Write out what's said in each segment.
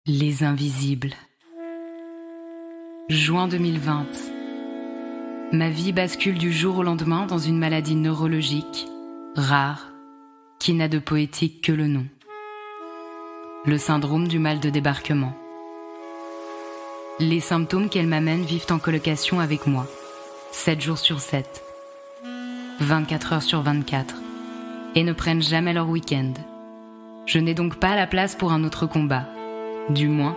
Les invisibles. Juin 2020. Ma vie bascule du jour au lendemain dans une maladie neurologique, rare, qui n'a de poétique que le nom. Le syndrome du mal de débarquement. Les symptômes qu'elle m'amène vivent en colocation avec moi, 7 jours sur 7, 24 heures sur 24, et ne prennent jamais leur week-end. Je n'ai donc pas la place pour un autre combat. Du moins,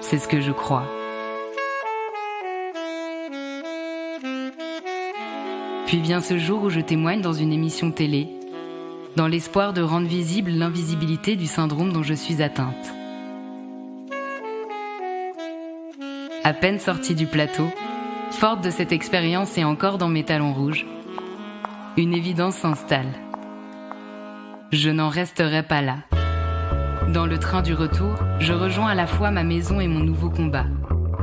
c'est ce que je crois. Puis vient ce jour où je témoigne dans une émission télé, dans l'espoir de rendre visible l'invisibilité du syndrome dont je suis atteinte. À peine sortie du plateau, forte de cette expérience et encore dans mes talons rouges, une évidence s'installe. Je n'en resterai pas là. Dans le train du retour, je rejoins à la fois ma maison et mon nouveau combat.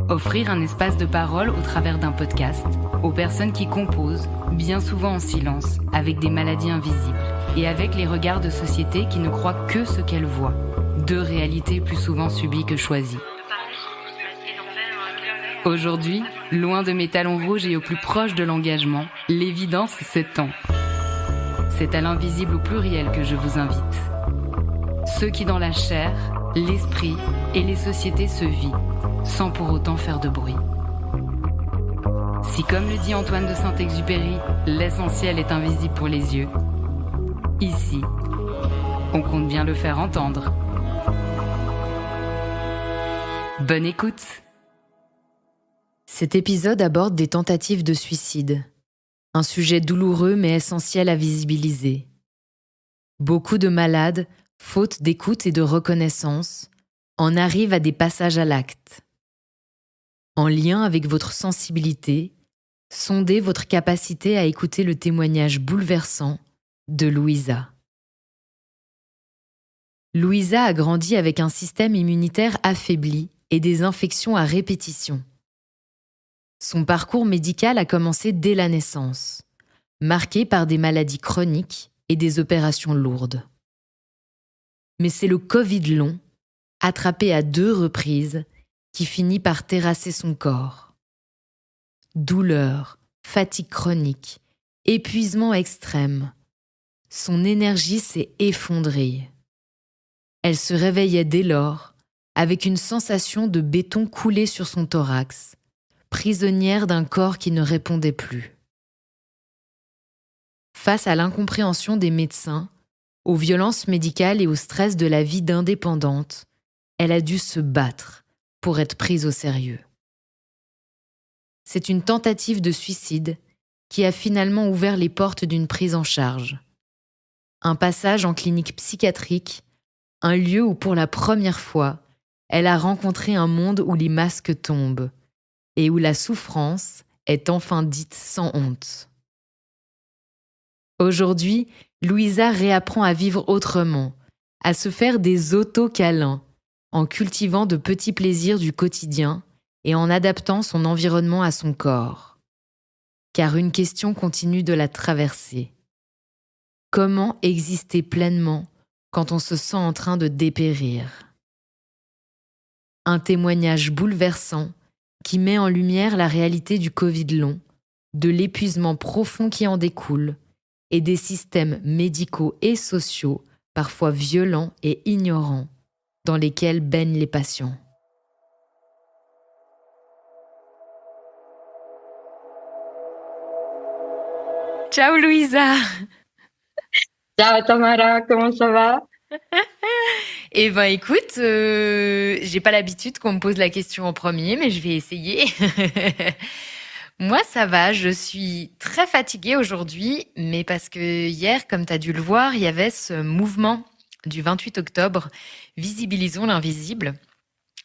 Offrir un espace de parole au travers d'un podcast aux personnes qui composent, bien souvent en silence, avec des maladies invisibles et avec les regards de société qui ne croient que ce qu'elles voient. Deux réalités plus souvent subies que choisies. Aujourd'hui, loin de mes talons rouges et au plus proche de l'engagement, l'évidence s'étend. C'est à l'invisible au pluriel que je vous invite. Ceux qui dans la chair, l'esprit et les sociétés se vivent, sans pour autant faire de bruit. Si comme le dit Antoine de Saint-Exupéry, l'essentiel est invisible pour les yeux, ici, on compte bien le faire entendre. Bonne écoute. Cet épisode aborde des tentatives de suicide, un sujet douloureux mais essentiel à visibiliser. Beaucoup de malades, faute d'écoute et de reconnaissance, en arrivent à des passages à l'acte. En lien avec votre sensibilité, sondez votre capacité à écouter le témoignage bouleversant de Louisa. Louisa a grandi avec un système immunitaire affaibli et des infections à répétition. Son parcours médical a commencé dès la naissance, marqué par des maladies chroniques et des opérations lourdes. Mais c'est le Covid long, attrapé à 2 reprises, qui finit par terrasser son corps. Douleur, fatigue chronique, épuisement extrême. Son énergie s'est effondrée. Elle se réveillait dès lors avec une sensation de béton coulé sur son thorax, prisonnière d'un corps qui ne répondait plus. Face à l'incompréhension des médecins, aux violences médicales et au stress de la vie d'indépendante, elle a dû se battre pour être prise au sérieux. C'est une tentative de suicide qui a finalement ouvert les portes d'une prise en charge. Un passage en clinique psychiatrique, un lieu où pour la première fois, elle a rencontré un monde où les masques tombent et où la souffrance est enfin dite sans honte. Aujourd'hui, Louisa réapprend à vivre autrement, à se faire des auto-câlins, en cultivant de petits plaisirs du quotidien et en adaptant son environnement à son corps. Car une question continue de la traverser. Comment exister pleinement quand on se sent en train de dépérir ? Un témoignage bouleversant qui met en lumière la réalité du Covid long, de l'épuisement profond qui en découle, et des systèmes médicaux et sociaux, parfois violents et ignorants, dans lesquels baignent les patients. Ciao Louisa! Ciao Tamara, comment ça va? Eh ben écoute, j'ai pas l'habitude qu'on me pose la question en premier, mais je vais essayer. Moi, ça va, je suis très fatiguée aujourd'hui, mais parce que hier, comme tu as dû le voir, il y avait ce mouvement du 28 octobre, Visibilisons l'invisible.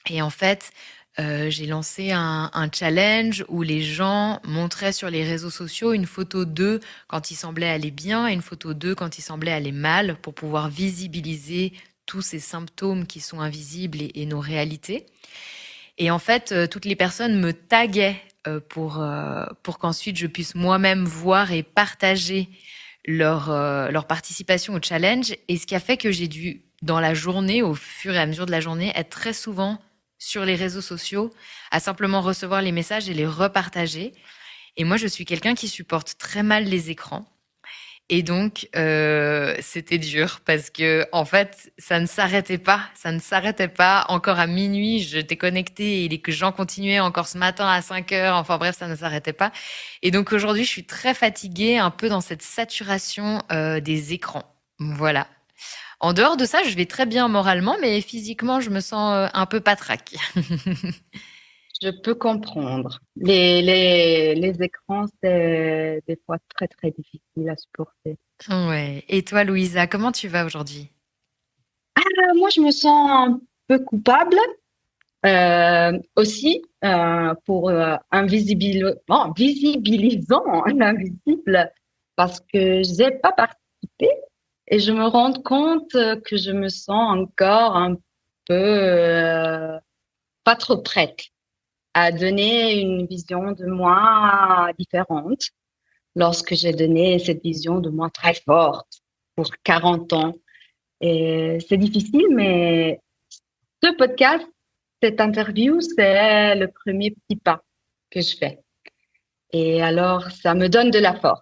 Et en fait, j'ai lancé un challenge où les gens montraient sur les réseaux sociaux une photo d'eux quand ils semblaient aller bien et une photo d'eux quand ils semblaient aller mal pour pouvoir visibiliser tous ces symptômes qui sont invisibles et nos réalités. Et en fait, toutes les personnes me taguaient pour qu'ensuite je puisse moi-même voir et partager leur participation au challenge. Et ce qui a fait que j'ai dû dans la journée, au fur et à mesure de la journée, être très souvent sur les réseaux sociaux, à simplement recevoir les messages et les repartager. Et moi, je suis quelqu'un qui supporte très mal les écrans. Et donc, c'était dur parce que, en fait, ça ne s'arrêtait pas. Ça ne s'arrêtait pas. Encore à minuit, j'étais connectée et les gens continuaient encore ce matin à 5 heures. Enfin bref, ça ne s'arrêtait pas. Et donc aujourd'hui, je suis très fatiguée, un peu dans cette saturation des écrans. Voilà. En dehors de ça, je vais très bien moralement, mais physiquement, je me sens un peu patraque. Je peux comprendre. Les écrans, c'est des fois très, très difficile à supporter. Ouais. Et toi, Louisa, comment tu vas aujourd'hui? Moi, je me sens un peu coupable aussi pour visibilisant l'invisible parce que j'ai pas participé et je me rends compte que je me sens encore un peu pas trop prête à donner une vision de moi différente lorsque j'ai donné cette vision de moi très forte pour 40 ans. Et c'est difficile, mais ce podcast, cette interview, c'est le premier petit pas que je fais. Et alors, ça me donne de la force.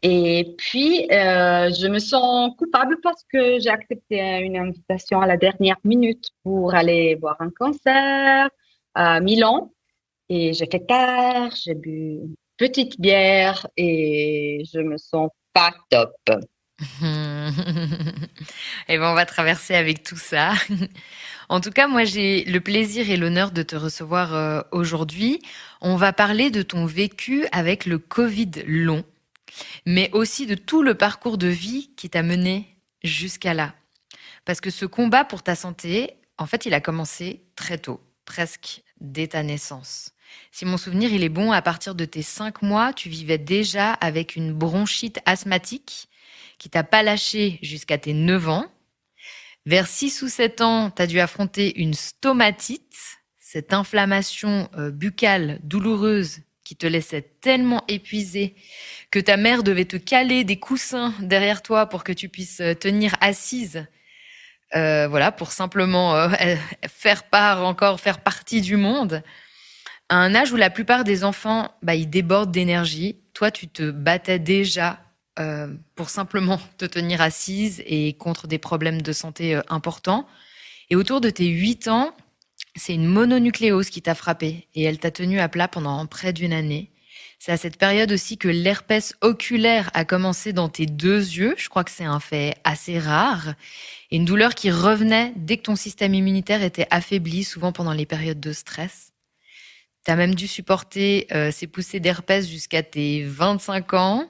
Et puis, je me sens coupable parce que j'ai accepté une invitation à la dernière minute pour aller voir un concert à Milan. Et j'ai fait tard, j'ai bu une petite bière et je me sens pas top. Eh ben, on va traverser avec tout ça. En tout cas, moi, j'ai le plaisir et l'honneur de te recevoir aujourd'hui. On va parler de ton vécu avec le Covid long, mais aussi de tout le parcours de vie qui t'a mené jusqu'à là. Parce que ce combat pour ta santé, en fait, il a commencé très tôt, presque dès ta naissance. Si mon souvenir il est bon, à partir de tes 5 mois, tu vivais déjà avec une bronchite asthmatique qui t'a pas lâché jusqu'à tes 9 ans. Vers 6 ou 7 ans, tu as dû affronter une stomatite, cette inflammation buccale douloureuse qui te laissait tellement épuisé que ta mère devait te caler des coussins derrière toi pour que tu puisses tenir assise. Voilà, pour simplement faire partie du monde. À un âge où la plupart des enfants, ils débordent d'énergie. Toi, tu te battais déjà pour simplement te tenir assise et contre des problèmes de santé importants. Et autour de tes 8 ans, c'est une mononucléose qui t'a frappé et elle t'a tenu à plat pendant près d'une année. C'est à cette période aussi que l'herpès oculaire a commencé dans tes 2 yeux. Je crois que c'est un fait assez rare. Et une douleur qui revenait dès que ton système immunitaire était affaibli, souvent pendant les périodes de stress. Tu as même dû supporter ces poussées d'herpès jusqu'à tes 25 ans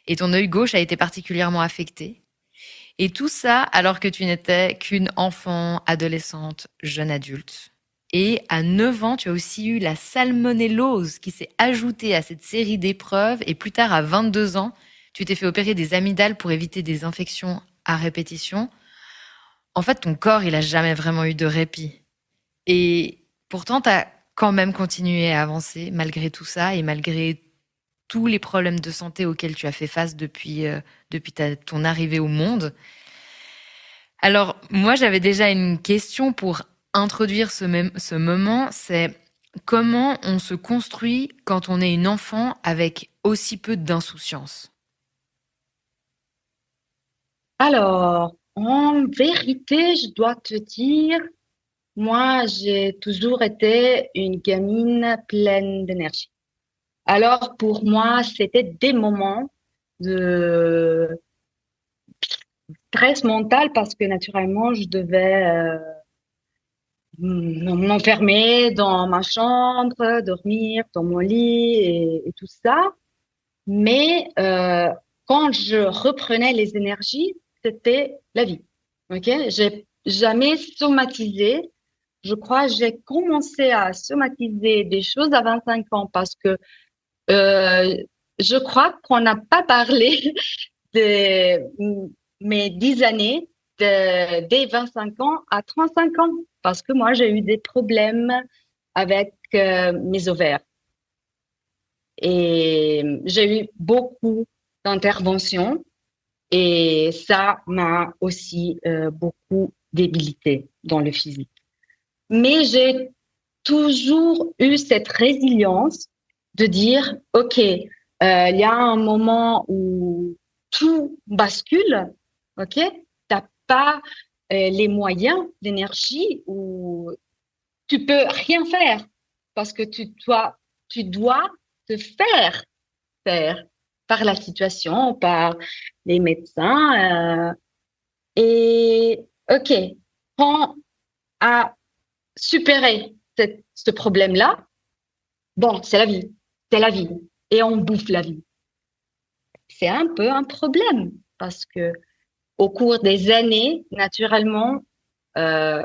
et ton œil gauche a été particulièrement affecté. Et tout ça alors que tu n'étais qu'une enfant, adolescente, jeune adulte. Et à 9 ans, tu as aussi eu la salmonellose qui s'est ajoutée à cette série d'épreuves. Et plus tard, à 22 ans, tu t'es fait opérer des amygdales pour éviter des infections à répétition. En fait, ton corps, il a jamais vraiment eu de répit. Et pourtant, tu as quand même continué à avancer malgré tout ça et malgré tous les problèmes de santé auxquels tu as fait face depuis ton arrivée au monde. Alors, moi, j'avais déjà une question pour introduire ce moment, c'est comment on se construit quand on est une enfant avec aussi peu d'insouciance? Alors, en vérité, je dois te dire, moi, j'ai toujours été une gamine pleine d'énergie. Alors, pour moi, c'était des moments de stress mental parce que naturellement, je devais m'enfermer dans ma chambre, dormir dans mon lit et tout ça. Mais quand je reprenais les énergies, c'était la vie. Ok, j'ai jamais somatisé. Je crois que j'ai commencé à somatiser des choses à 25 ans parce que euh, je crois qu'on n'a pas parlé de mes 10 années dès 25 ans à 35 ans parce que moi, j'ai eu des problèmes avec mes ovaires. Et j'ai eu beaucoup d'interventions Et ça m'a aussi beaucoup débilité dans le physique. Mais j'ai toujours eu cette résilience de dire, OK, il y a un moment où tout bascule, OK? T'as pas les moyens, l'énergie, où tu peux rien faire parce que tu dois te faire par la situation, par les médecins. Et OK, quand à supérer ce problème-là, bon, c'est la vie, et on bouffe la vie. C'est un peu un problème parce que au cours des années, naturellement, euh,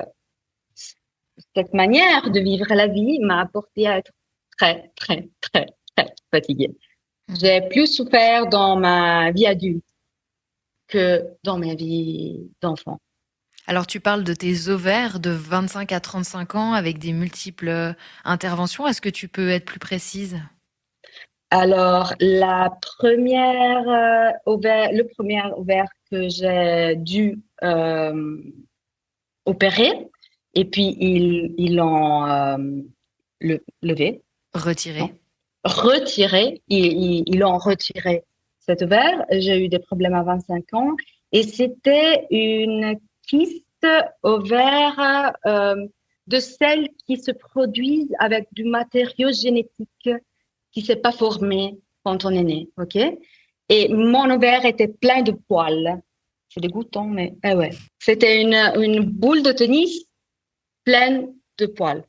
cette manière de vivre la vie m'a apporté à être très, très, très, très fatiguée. J'ai plus souffert dans ma vie adulte que dans ma vie d'enfant. Alors, tu parles de tes ovaires de 25 à 35 ans avec des multiples interventions. Est-ce que tu peux être plus précise? Alors, le premier ovaire que j'ai dû opérer, et puis ils l'ont levé, non, Retiré. retiré, ils l'ont retiré cet ovaire. J'ai eu des problèmes à 25 ans, et c'était une kyste ovaire de celles qui se produisent avec du matériau génétique qui s'est pas formé quand on est né, ok? Et mon ovaire était plein de poils. C'est dégoûtant, mais ouais. C'était une boule de tennis pleine de poils.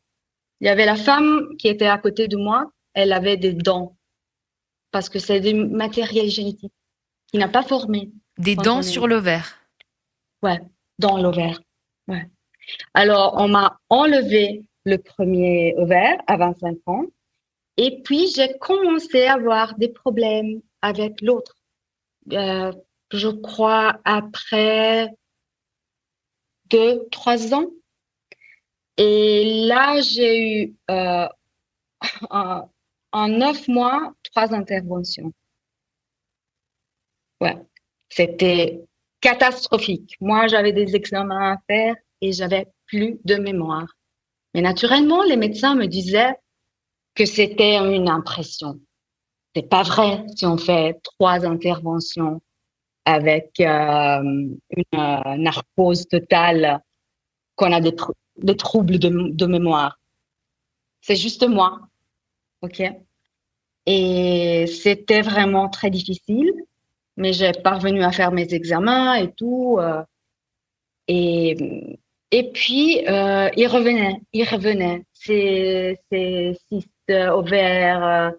Il y avait la femme qui était à côté de moi, elle avait des dents parce que c'est du matériel génétique qui n'a pas formé Des quand dents on est sur né. l'ovaire. Ouais, dans l'ovaire. Ouais. Alors, on m'a enlevé le premier ovaire à 25 ans. Et puis, j'ai commencé à avoir des problèmes avec l'autre. Euh, je crois après 2, 3 ans. Et là, j'ai eu en, en 9 mois 3 interventions. Ouais, c'était catastrophique. Moi, j'avais des examens à faire et j'avais plus de mémoire. Mais naturellement, les médecins me disaient que c'était une impression. C'est pas vrai si on fait 3 interventions avec une narcose totale, qu'on a des troubles de mémoire. C'est juste moi, ok? Et c'était vraiment très difficile, mais j'ai parvenu à faire mes examens et tout. Et, et puis, il revenait. Ces cystes ovaires.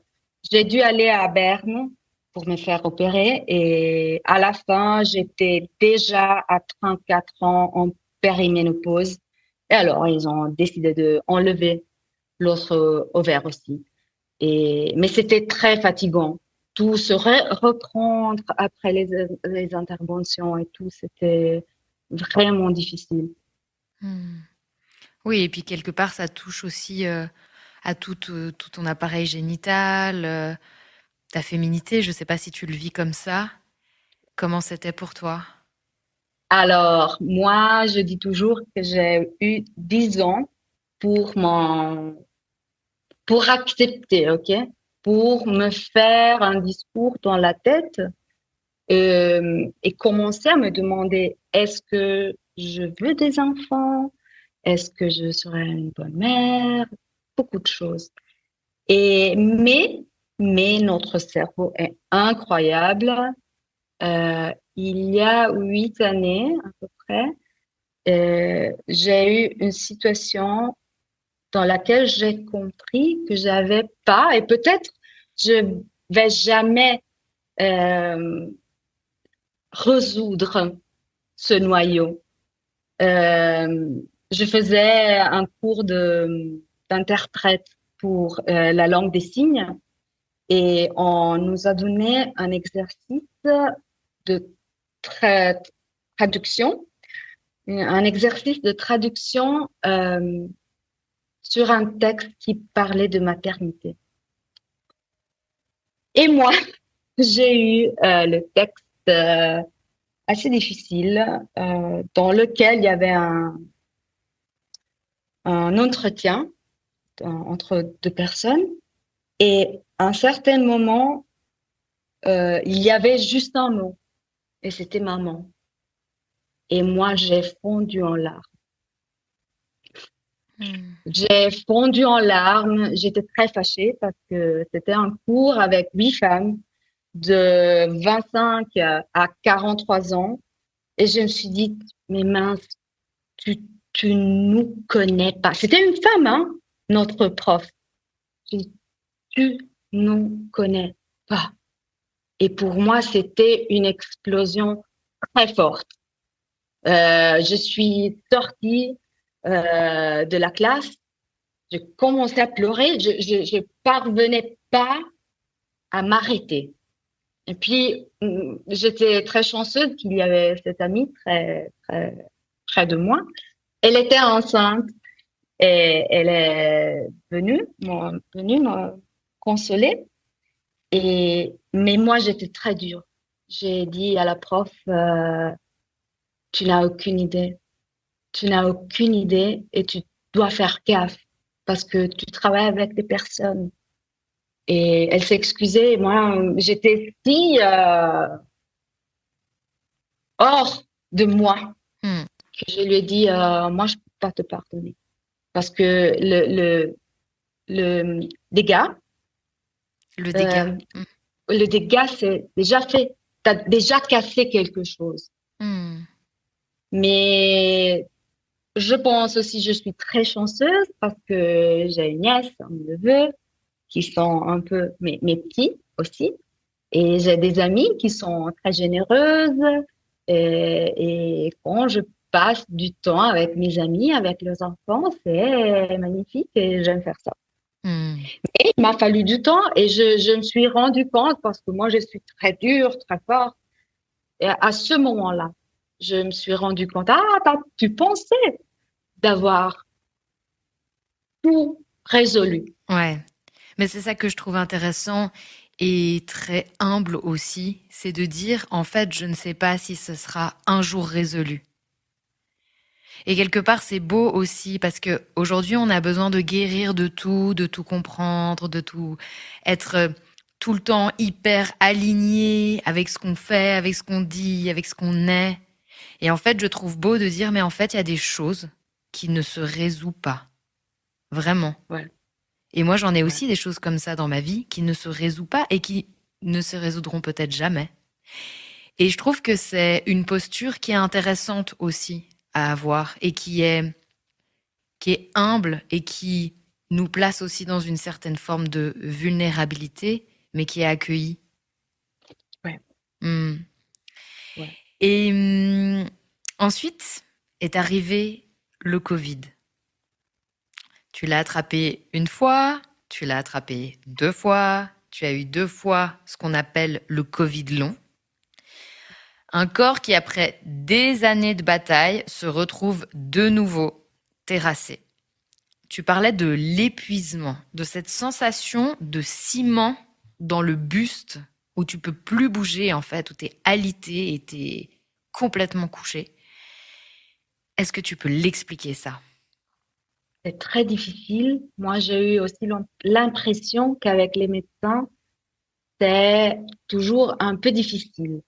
J'ai dû aller à Berne pour me faire opérer. Et à la fin, j'étais déjà à 34 ans en périménopause. Et alors, ils ont décidé de enlever l'autre ovaire aussi. Mais c'était très fatigant. Tout se reprendre après les interventions et tout, c'était vraiment difficile. Hmm. Oui, et puis quelque part, ça touche aussi à tout ton appareil génital, ta féminité. Je ne sais pas si tu le vis comme ça. Comment c'était pour toi? Alors, moi, je dis toujours que j'ai eu 10 ans pour pour accepter, ok? Pour me faire un discours dans la tête et commencer à me demander, est-ce que je veux des enfants? Est-ce que je serai une bonne mère? Beaucoup de choses. Et, mais notre cerveau est incroyable. Il y a 8 années à peu près, j'ai eu une situation dans laquelle j'ai compris que j'avais pas, et peut-être je vais jamais euh, résoudre ce noyau. Euh, je faisais un cours d'interprète pour la langue des signes et on nous a donné un exercice de tra- traduction, un exercice de traduction sur un texte qui parlait de maternité. Et moi, j'ai eu le texte assez difficile dans lequel il y avait un entretien entre deux personnes et à un certain moment, il y avait juste un mot et c'était maman. Et moi, j'ai fondu en larmes. J'ai fondu en larmes. J'étais très fâchée parce que c'était un cours avec 8 femmes de 25 à 43 ans. Et je me suis dit, mais mince, tu nous connais pas. C'était une femme, hein, notre prof. J'ai dit, tu nous connais pas. Et pour moi, c'était une explosion très forte. Je suis sortie de la classe. J'ai commencé à pleurer. Je parvenais pas à m'arrêter. Et puis, j'étais très chanceuse qu'il y avait cette amie très, très près de moi. Elle était enceinte et elle est venue me consoler. Mais moi, j'étais très dure. J'ai dit à la prof, tu n'as aucune idée. Tu n'as aucune idée et tu dois faire gaffe parce que tu travailles avec des personnes. Et elle s'est excusée. Moi, j'étais si hors de moi que je lui ai dit, moi, je peux pas te pardonner parce que le dégât, le dégât, c'est déjà fait. Tu as déjà cassé quelque chose. Mais je pense aussi, je suis très chanceuse parce que j'ai une nièce, un neveu qui sont un peu mes petits aussi. Et j'ai des amies qui sont très généreuses. Et quand je passe du temps avec mes amis, avec leurs enfants, c'est magnifique et j'aime faire ça. Et il m'a fallu du temps et je me suis rendu compte parce que moi, je suis très dure, très forte. Et à ce moment-là, je me suis rendu compte, tu pensais d'avoir tout résolu. Ouais. Mais c'est ça que je trouve intéressant et très humble aussi, c'est de dire, en fait, je ne sais pas si ce sera un jour résolu. Et quelque part, c'est beau aussi parce que aujourd'hui, on a besoin de guérir de tout comprendre, de tout être tout le temps hyper aligné avec ce qu'on fait, avec ce qu'on dit, avec ce qu'on est. Et en fait, je trouve beau de dire, mais en fait, il y a des choses qui ne se résout pas. Vraiment. Ouais. Et moi, j'en ai aussi des choses comme ça dans ma vie qui ne se résout pas et qui ne se résoudront peut-être jamais. Et je trouve que c'est une posture qui est intéressante aussi à avoir et qui est humble et qui nous place aussi dans une certaine forme de vulnérabilité, mais qui est accueillie. Ouais. Ouais. Et ensuite est arrivé le Covid. Tu l'as attrapé une fois, tu l'as attrapé 2 fois, tu as eu 2 fois ce qu'on appelle le Covid long. Un corps qui, après des années de bataille, se retrouve de nouveau terrassé. Tu parlais de l'épuisement, de cette sensation de ciment dans le buste où tu peux plus bouger en fait, où tu es alité et tu es complètement couché. Est-ce que tu peux l'expliquer ça ? C'est très difficile. Moi, j'ai eu aussi l'impression qu'avec les médecins, c'est toujours un peu difficile.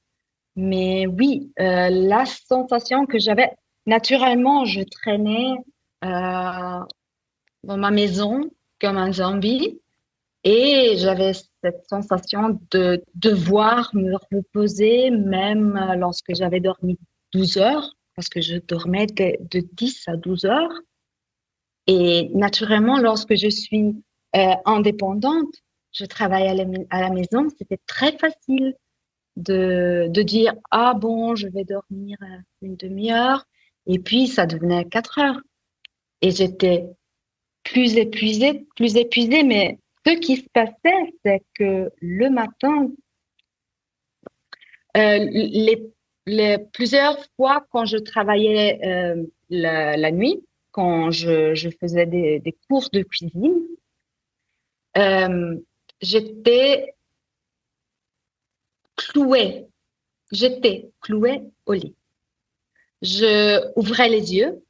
Mais oui, la sensation que j'avais, naturellement, je traînais dans ma maison comme un zombie et j'avais cette sensation de devoir me reposer même lorsque j'avais dormi 12 heures, parce que je dormais de 10 à 12 heures. Et naturellement, lorsque je suis indépendante, je travaille à la maison, c'était très facile de dire, ah bon, je vais dormir une demi-heure, et puis ça devenait 4 heures. Et j'étais plus épuisée, mais ce qui se passait, c'est que le matin, les plusieurs fois quand je travaillais la nuit, quand je faisais des cours de cuisine, j'étais clouée. j'étais clouée au lit. Je ouvrais les yeux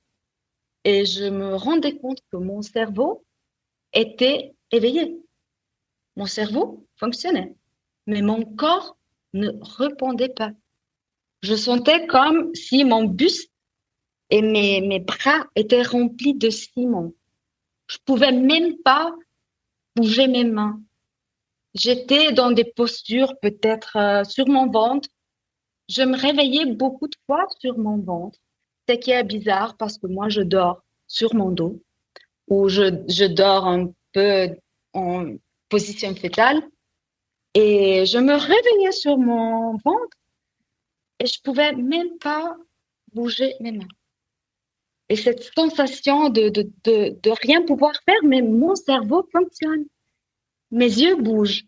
et je me rendais compte que mon cerveau était éveillé. Mon cerveau fonctionnait, mais mon corps ne répondait pas. Je sentais comme si mon buste et mes bras étaient remplis de ciment. Je pouvais même pas bouger mes mains. J'étais dans des postures peut-être sur mon ventre. Je me réveillais beaucoup de fois sur mon ventre, ce qui est bizarre parce que moi je dors sur mon dos ou je dors un peu en position fétale et je me réveillais sur mon ventre et je pouvais même pas bouger mes mains. Et cette sensation de rien pouvoir faire, mais mon cerveau fonctionne, mes yeux bougent.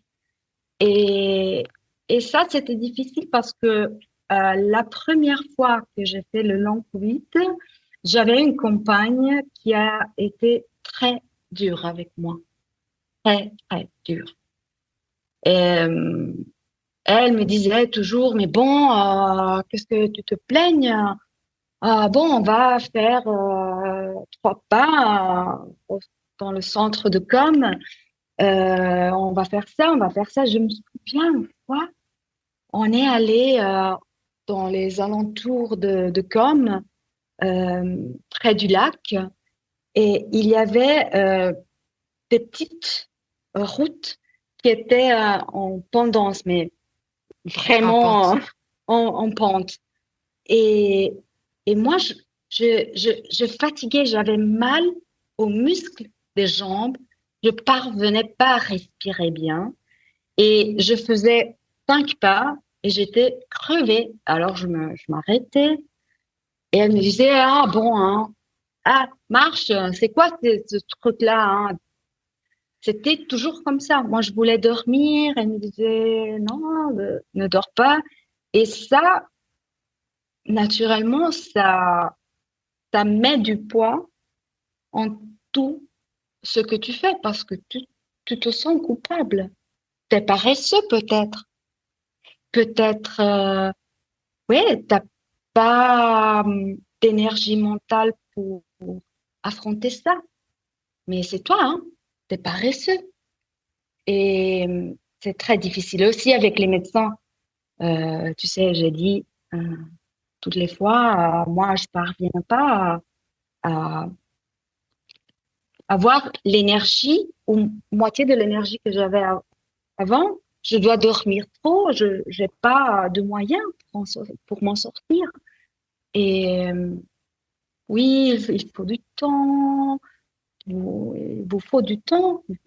Et, et ça, c'était difficile parce que la première fois que j'ai fait le long Covid, j'avais une compagne qui a été très dure avec moi, très, très dure. Et, elle me disait toujours, mais bon, qu'est-ce que tu te plaignes? Bon, on va faire 3 pas dans le centre de com. On va faire ça, on va faire ça. Je me souviens une fois, on est allé dans les alentours de Com, près du lac, et il y avait des petites routes qui étaient en pendance, mais En vraiment pente. en pente. Et, et moi, je fatiguais, j'avais mal aux muscles des jambes, je parvenais pas à respirer bien et je faisais 5 pas et j'étais crevée. Alors je m'arrêtais et elle me disait, ah bon, hein, ah, marche, c'est quoi ce truc-là, hein? C'était toujours comme ça. Moi, je voulais dormir, elle me disait, non, ne dors pas. Et ça, naturellement, ça met du poids en tout ce que tu fais parce que tu te sens coupable. T'es paresseux peut-être. Peut-être, ouais, t'as pas d'énergie mentale pour affronter ça. Mais c'est toi, hein. T'es paresseux. Et c'est très difficile aussi avec les médecins. Tu sais, j'ai dit toutes les fois, moi, je parviens pas à avoir l'énergie ou moitié de l'énergie que j'avais avant. Je dois dormir trop, je n'ai pas de moyens pour m'en sortir. Et oui, il faut du temps, il vous faut du temps, il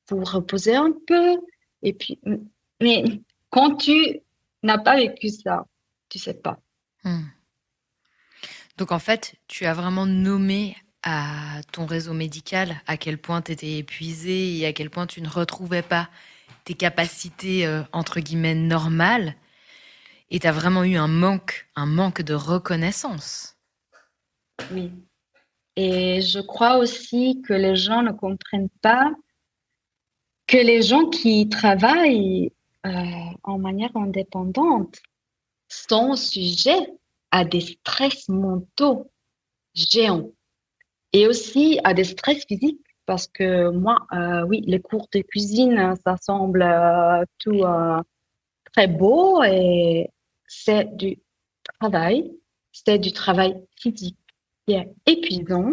faut vous reposer un peu. Et puis, mais quand tu n'as pas vécu ça, tu sais pas. Hmm. Donc en fait, tu as vraiment nommé à ton réseau médical à quel point tu étais épuisée et à quel point tu ne retrouvais pas tes capacités entre guillemets normales et tu as vraiment eu un manque de reconnaissance. Oui. Et je crois aussi que les gens ne comprennent pas que les gens qui travaillent en manière indépendante sont sujets à des stress mentaux géants et aussi à des stress physiques parce que moi, oui, les cours de cuisine, ça semble tout très beau et c'est du travail, c'est du travail physique qui est épuisant.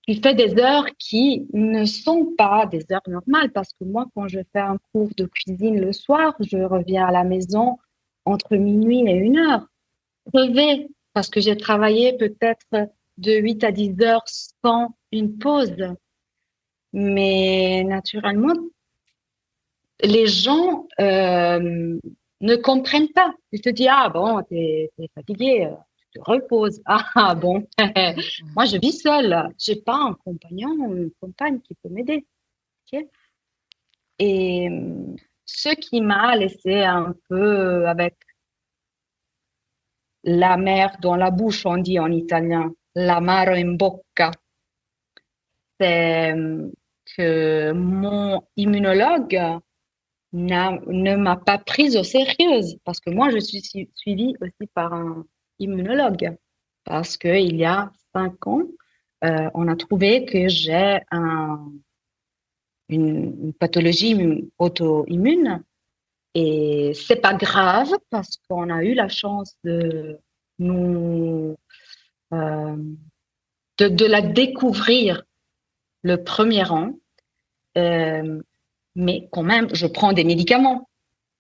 Il fait des heures qui ne sont pas des heures normales parce que moi, quand je fais un cours de cuisine le soir, je reviens à la maison entre minuit et 1 heure, crevée parce que j'ai travaillé peut-être de 8 à 10 heures sans une pause. Mais naturellement, les gens ne comprennent pas. Ils te disent, ah bon, t'es fatigué, tu te reposes. Ah bon, moi je vis seule, j'ai pas un compagnon ou une compagne qui peut m'aider. Ok. Et ce qui m'a laissé un peu avec la mer dans la bouche, on dit en italien, l'amaro in bocca, c'est que mon immunologue ne m'a pas prise au sérieux parce que moi, je suis suivie aussi par un immunologue parce qu'il y a 5 ans, on a trouvé que j'ai une pathologie auto-immune et c'est pas grave parce qu'on a eu la chance nous, euh, de la découvrir le premier an. Mais quand même, je prends des médicaments.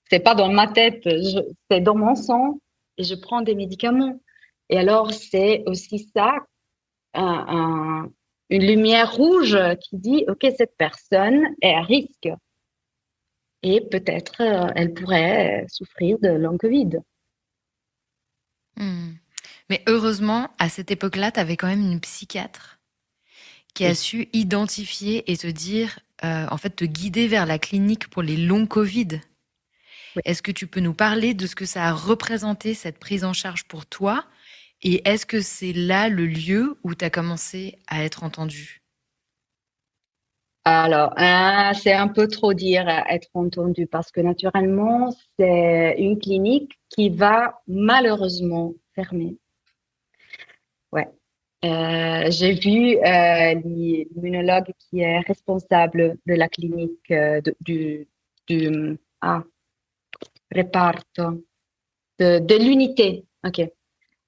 C'est pas dans ma tête, c'est dans mon sang et je prends des médicaments. Et alors, c'est aussi ça, un- un- une lumière rouge qui dit, OK, cette personne est à risque et peut-être elle pourrait souffrir de long Covid. Hmm. Mais heureusement, à cette époque-là, tu avais quand même une psychiatre qui a Oui. su identifier et te dire, en fait, te guider vers la clinique pour les longs Covid. Oui. Est-ce que tu peux nous parler de ce que ça a représenté, cette prise en charge pour toi? Et est-ce que c'est là le lieu où tu as commencé à être entendu? Alors, c'est un peu trop dire être entendu parce que naturellement, c'est une clinique qui va malheureusement fermer. Ouais. J'ai vu l'immunologue qui est responsable de la clinique du reparto, de l'unité. OK.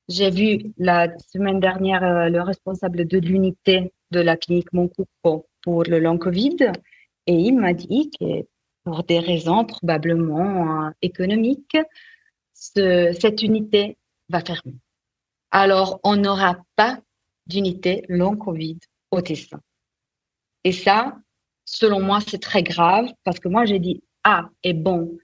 J'ai vu la semaine dernière le responsable de l'unité de la clinique Moncoupon pour le long Covid et il m'a dit que pour des raisons probablement économiques, cette unité va fermer. Alors, on n'aura pas d'unité long Covid au Tessin. Et ça, selon moi, c'est très grave parce que moi, j'ai dit, ah, et bon,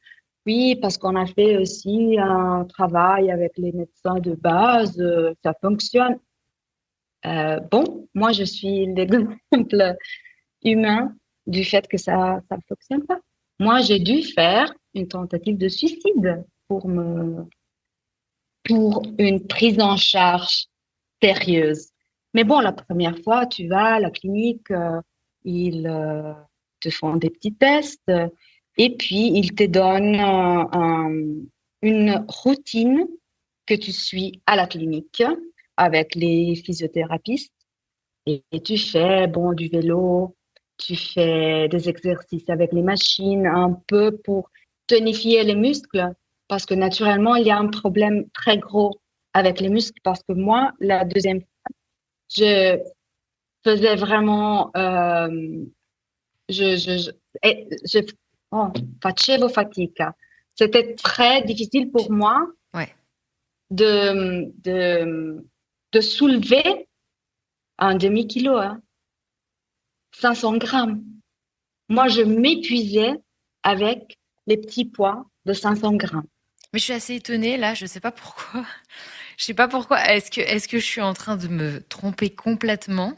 oui, parce qu'on a fait aussi un travail avec les médecins de base, ça fonctionne. Bon, moi, je suis l'exemple humain du fait que ça ne fonctionne pas. Moi, j'ai dû faire une tentative de suicide pour une prise en charge sérieuse. Mais bon, la première fois, tu vas à la clinique, ils te font des petits tests et puis ils te donnent une routine que tu suis à la clinique avec les physiothérapeutes et tu fais bon du vélo, tu fais des exercices avec les machines un peu pour tonifier les muscles parce que naturellement, il y a un problème très gros avec les muscles parce que moi, la deuxième je faisais vraiment, je, je, oh, facevo fatica. C'était très difficile pour moi Ouais. de, de, de soulever un demi-kilo, hein, 500 grammes. Moi, je m'épuisais avec les petits poids de 500 grammes. Mais je suis assez étonnée là, je sais pas pourquoi. Je sais pas pourquoi. Est-ce que je suis en train de me tromper complètement?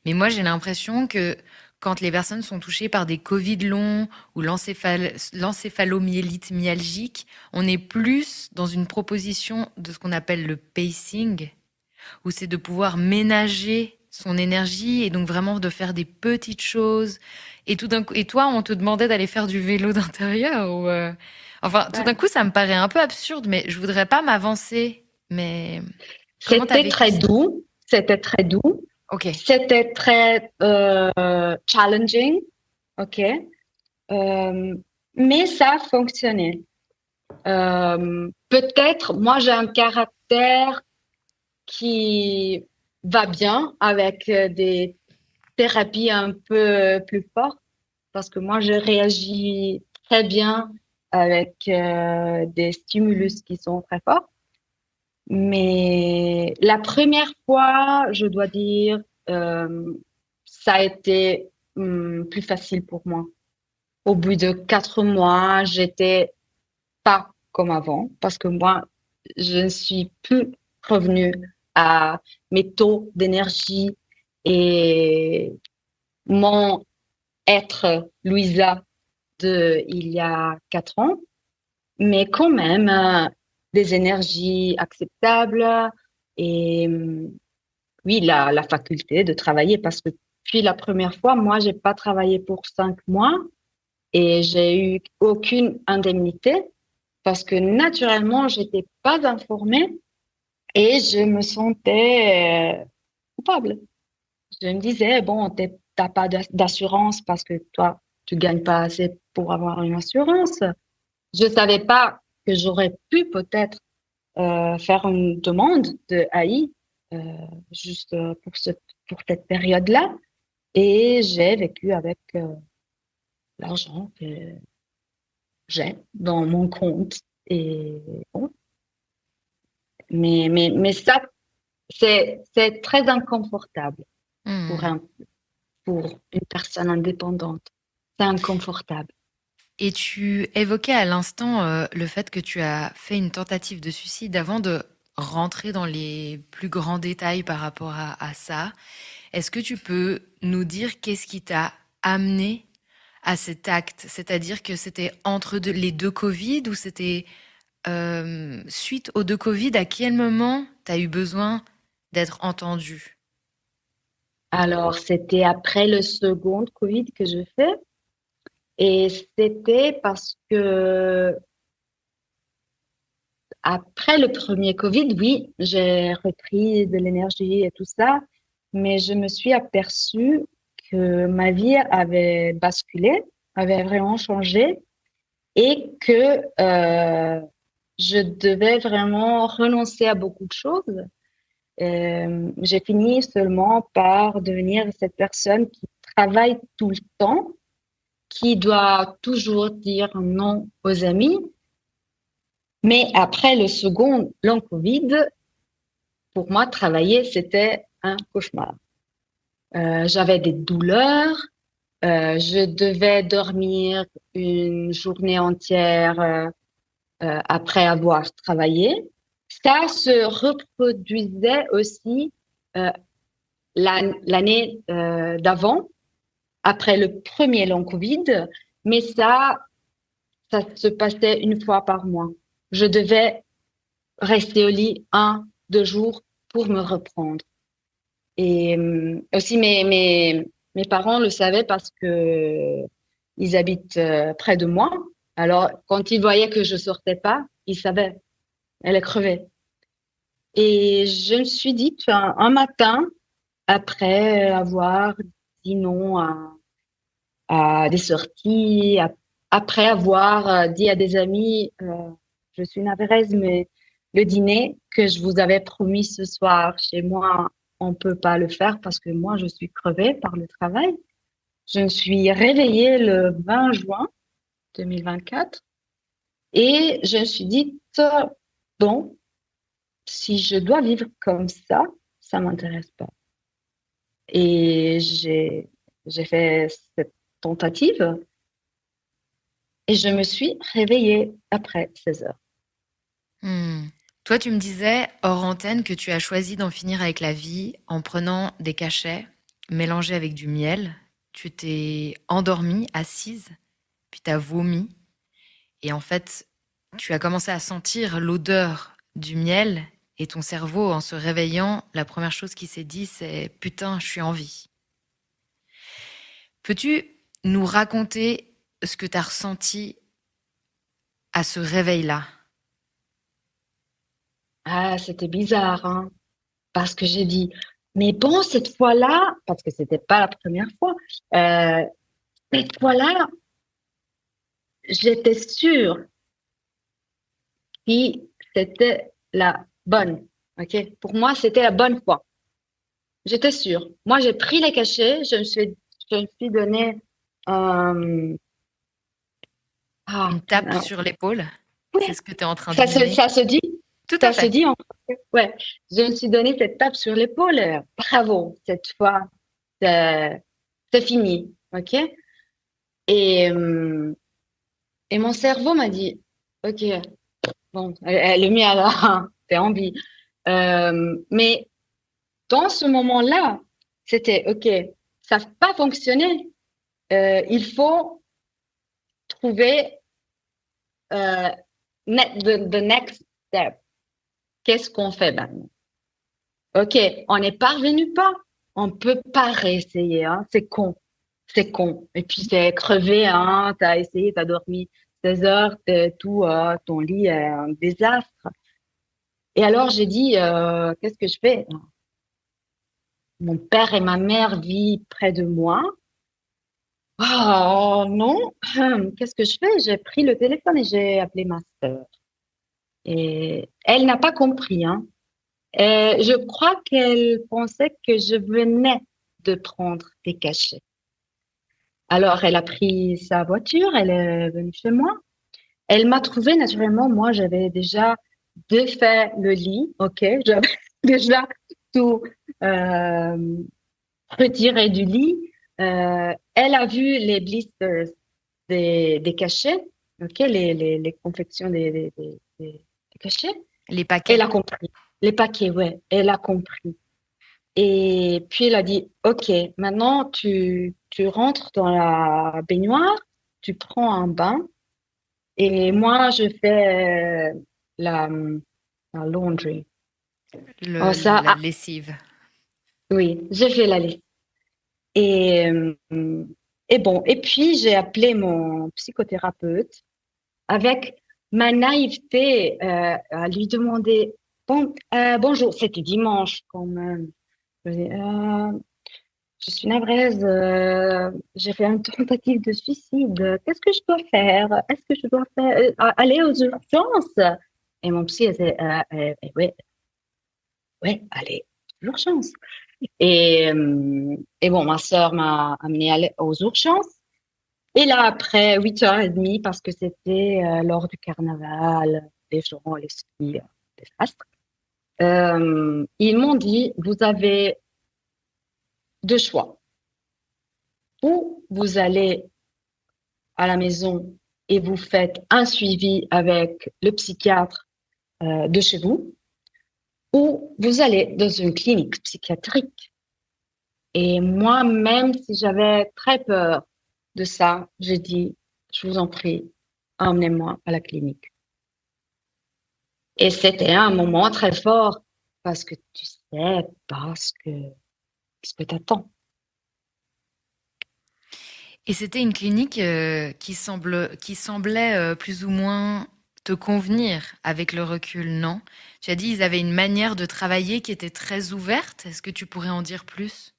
Mais moi, j'ai l'impression que quand les personnes sont touchées par des Covid longs ou l'encéphalomyélite myalgique, on est plus dans une proposition de ce qu'on appelle le pacing, où c'est de pouvoir ménager son énergie et donc vraiment de faire des petites choses. Et tout d'un coup, et toi, on te demandait d'aller faire du vélo d'intérieur ou enfin, tout d'un Ouais. coup, ça me paraît un peu absurde, mais je voudrais pas m'avancer. Mais comment t'as C'était vécu très ça? doux, c'était très doux, Ok. c'était très challenging, ok, euh, mais ça fonctionnait. Peut-être, moi j'ai un caractère qui va bien avec des thérapies un peu plus fortes parce que moi je réagis très bien avec des stimulus qui sont très forts. Mais la première fois, je dois dire, euh, ça a été plus facile pour moi. Au bout de 4 mois, j'étais pas comme avant parce que moi, je ne suis plus revenue à mes taux d'énergie et mon être Louisa de il y a 4 ans, mais quand même des énergies acceptables et oui, la faculté de travailler parce que puis la première fois, moi, j'ai pas travaillé pour 5 mois et j'ai eu aucune indemnité parce que naturellement, j'étais pas informée et je me sentais coupable. Je me disais, bon, t'as pas d'assurance parce que toi, tu gagnes pas assez pour avoir une assurance. Je savais pas que j'aurais pu peut-être faire une demande de AI euh, juste pour cette période-là. Et j'ai vécu avec l'argent que j'ai dans mon compte. Et bon, mais ça, c'est très inconfortable pour Hmm. pour une personne indépendante. C'est inconfortable. Et tu évoquais à l'instant le fait que tu as fait une tentative de suicide avant de rentrer dans les plus grands détails par rapport à ça. Est-ce que tu peux nous dire qu'est-ce qui t'a amené à cet acte? C'est-à-dire que c'était entre les deux Covid ou c'était suite aux deux Covid? À quel moment tu as eu besoin d'être entendu? Alors, c'était après le second Covid que je fais. Et c'était parce que après le premier Covid, oui, j'ai repris de l'énergie et tout ça, mais je me suis aperçue que ma vie avait basculé, avait vraiment changé et que je devais vraiment renoncer à beaucoup de choses. J'ai fini seulement par devenir cette personne qui travaille tout le temps, qui doit toujours dire non aux amis. Mais après le second long Covid, pour moi, travailler, c'était un cauchemar. J'avais des douleurs, je devais dormir une journée entière après avoir travaillé. Ça se reproduisait aussi euh, l'année d'avant, après le premier long Covid, mais ça se passait une fois par mois. Je devais rester au lit 1, 2 jours pour me reprendre. Et aussi mes parents le savaient parce que ils habitent près de moi. Alors quand ils voyaient que je sortais pas, ils savaient, elle est crevée. Et je me suis dit un matin, après avoir dit non à des sorties, après avoir dit à des amis, je suis navrée, mais le dîner que je vous avais promis ce soir chez moi, on peut pas le faire parce que moi, je suis crevée par le travail. Je me suis réveillée le 20 juin 2024 et je me suis dit, bon, si je dois vivre comme ça m'intéresse pas. Et j'ai fait cette tentative et je me suis réveillée après 16 heures. Hmm. Toi, tu me disais hors antenne que tu as choisi d'en finir avec la vie en prenant des cachets mélangés avec du miel. Tu t'es endormie, assise, puis tu as vomi. Et en fait, tu as commencé à sentir l'odeur du miel et ton cerveau, en se réveillant, la première chose qui s'est dit, c'est putain, je suis en vie. Peux-tu nous raconter ce que tu as ressenti à ce réveil-là? Ah, c'était bizarre, hein, parce que j'ai dit, mais bon, cette fois-là, parce que c'était pas la première fois, euh, cette fois-là, j'étais sûre que c'était la bonne. Ok, pour moi, c'était la bonne fois. J'étais sûre. Moi, j'ai pris les cachets, je me suis donné euh, Une ah, tape sur l'épaule? C'est ouais, ce que tu es en train de mener? ça se dit, Tout à ça se fait. dit en français. Ouais, je me suis donné cette tape sur l'épaule. Bravo, cette fois, c'est c'est fini. Ok. Et, euh, et mon cerveau m'a dit, OK, bon, elle est mise à la, t'es en vie. Mais dans ce moment-là, c'était, OK, ça n'a pas fonctionné. Il faut trouver euh, the next step. Qu'est-ce qu'on fait maintenant? OK, on n'est parvenu pas. On peut pas réessayer, hein, c'est con. c'est con. Et puis, c'est crevé, hein. T'as essayé, t'as dormi 16 heures, tout, ton lit est un désastre. Et alors, j'ai dit, qu'est-ce que je fais? Mon père et ma mère vivent près de moi. Oh non, qu'est-ce que je fais? J'ai pris le téléphone et j'ai appelé ma sœur. Et elle n'a pas compris, hein. Et je crois qu'elle pensait que je venais de prendre des cachets. Alors, elle a pris sa voiture, elle est venue chez moi. Elle m'a trouvé naturellement. Moi, j'avais déjà défait le lit, ok? J'avais déjà tout euh, retiré du lit. Elle a vu les blisters des cachets, ok? Les confections des cachets. Les Elle paquets. a compris. Les paquets, ouais, elle a compris. Et puis elle a dit, OK, maintenant tu rentres dans la baignoire, tu prends un bain et moi je fais la, la laundry. Oh ça, La lessive. oui, j'ai fait la liste. Et, euh, et bon, et puis j'ai appelé mon psychothérapeute avec ma naïveté à lui demander, bon, bonjour, c'était dimanche quand même. Je dis, je suis navrée, j'ai fait une tentative de suicide. Qu'est-ce que je dois faire? Est-ce que je dois faire, aller aux urgences? Et mon psy était, ouais, ouais, allez, aux urgences. Et bon, ma sœur m'a amenée aux urgences. Et là, après 8h30, parce que c'était lors du carnaval, les gens, les skis, désastre, ils m'ont dit, vous avez deux choix. Ou vous allez à la maison et vous faites un suivi avec le psychiatre de chez vous, ou vous allez dans une clinique psychiatrique. Et moi, même si j'avais très peur de ça, j'ai dit, je vous en prie, emmenez-moi à la clinique. Et c'était un moment très fort parce que tu sais pas ce que t'attends. Et c'était une clinique qui semblait plus ou moins te convenir avec le recul, non? Tu as dit ils avaient une manière de travailler qui était très ouverte. Est-ce que tu pourrais en dire plus?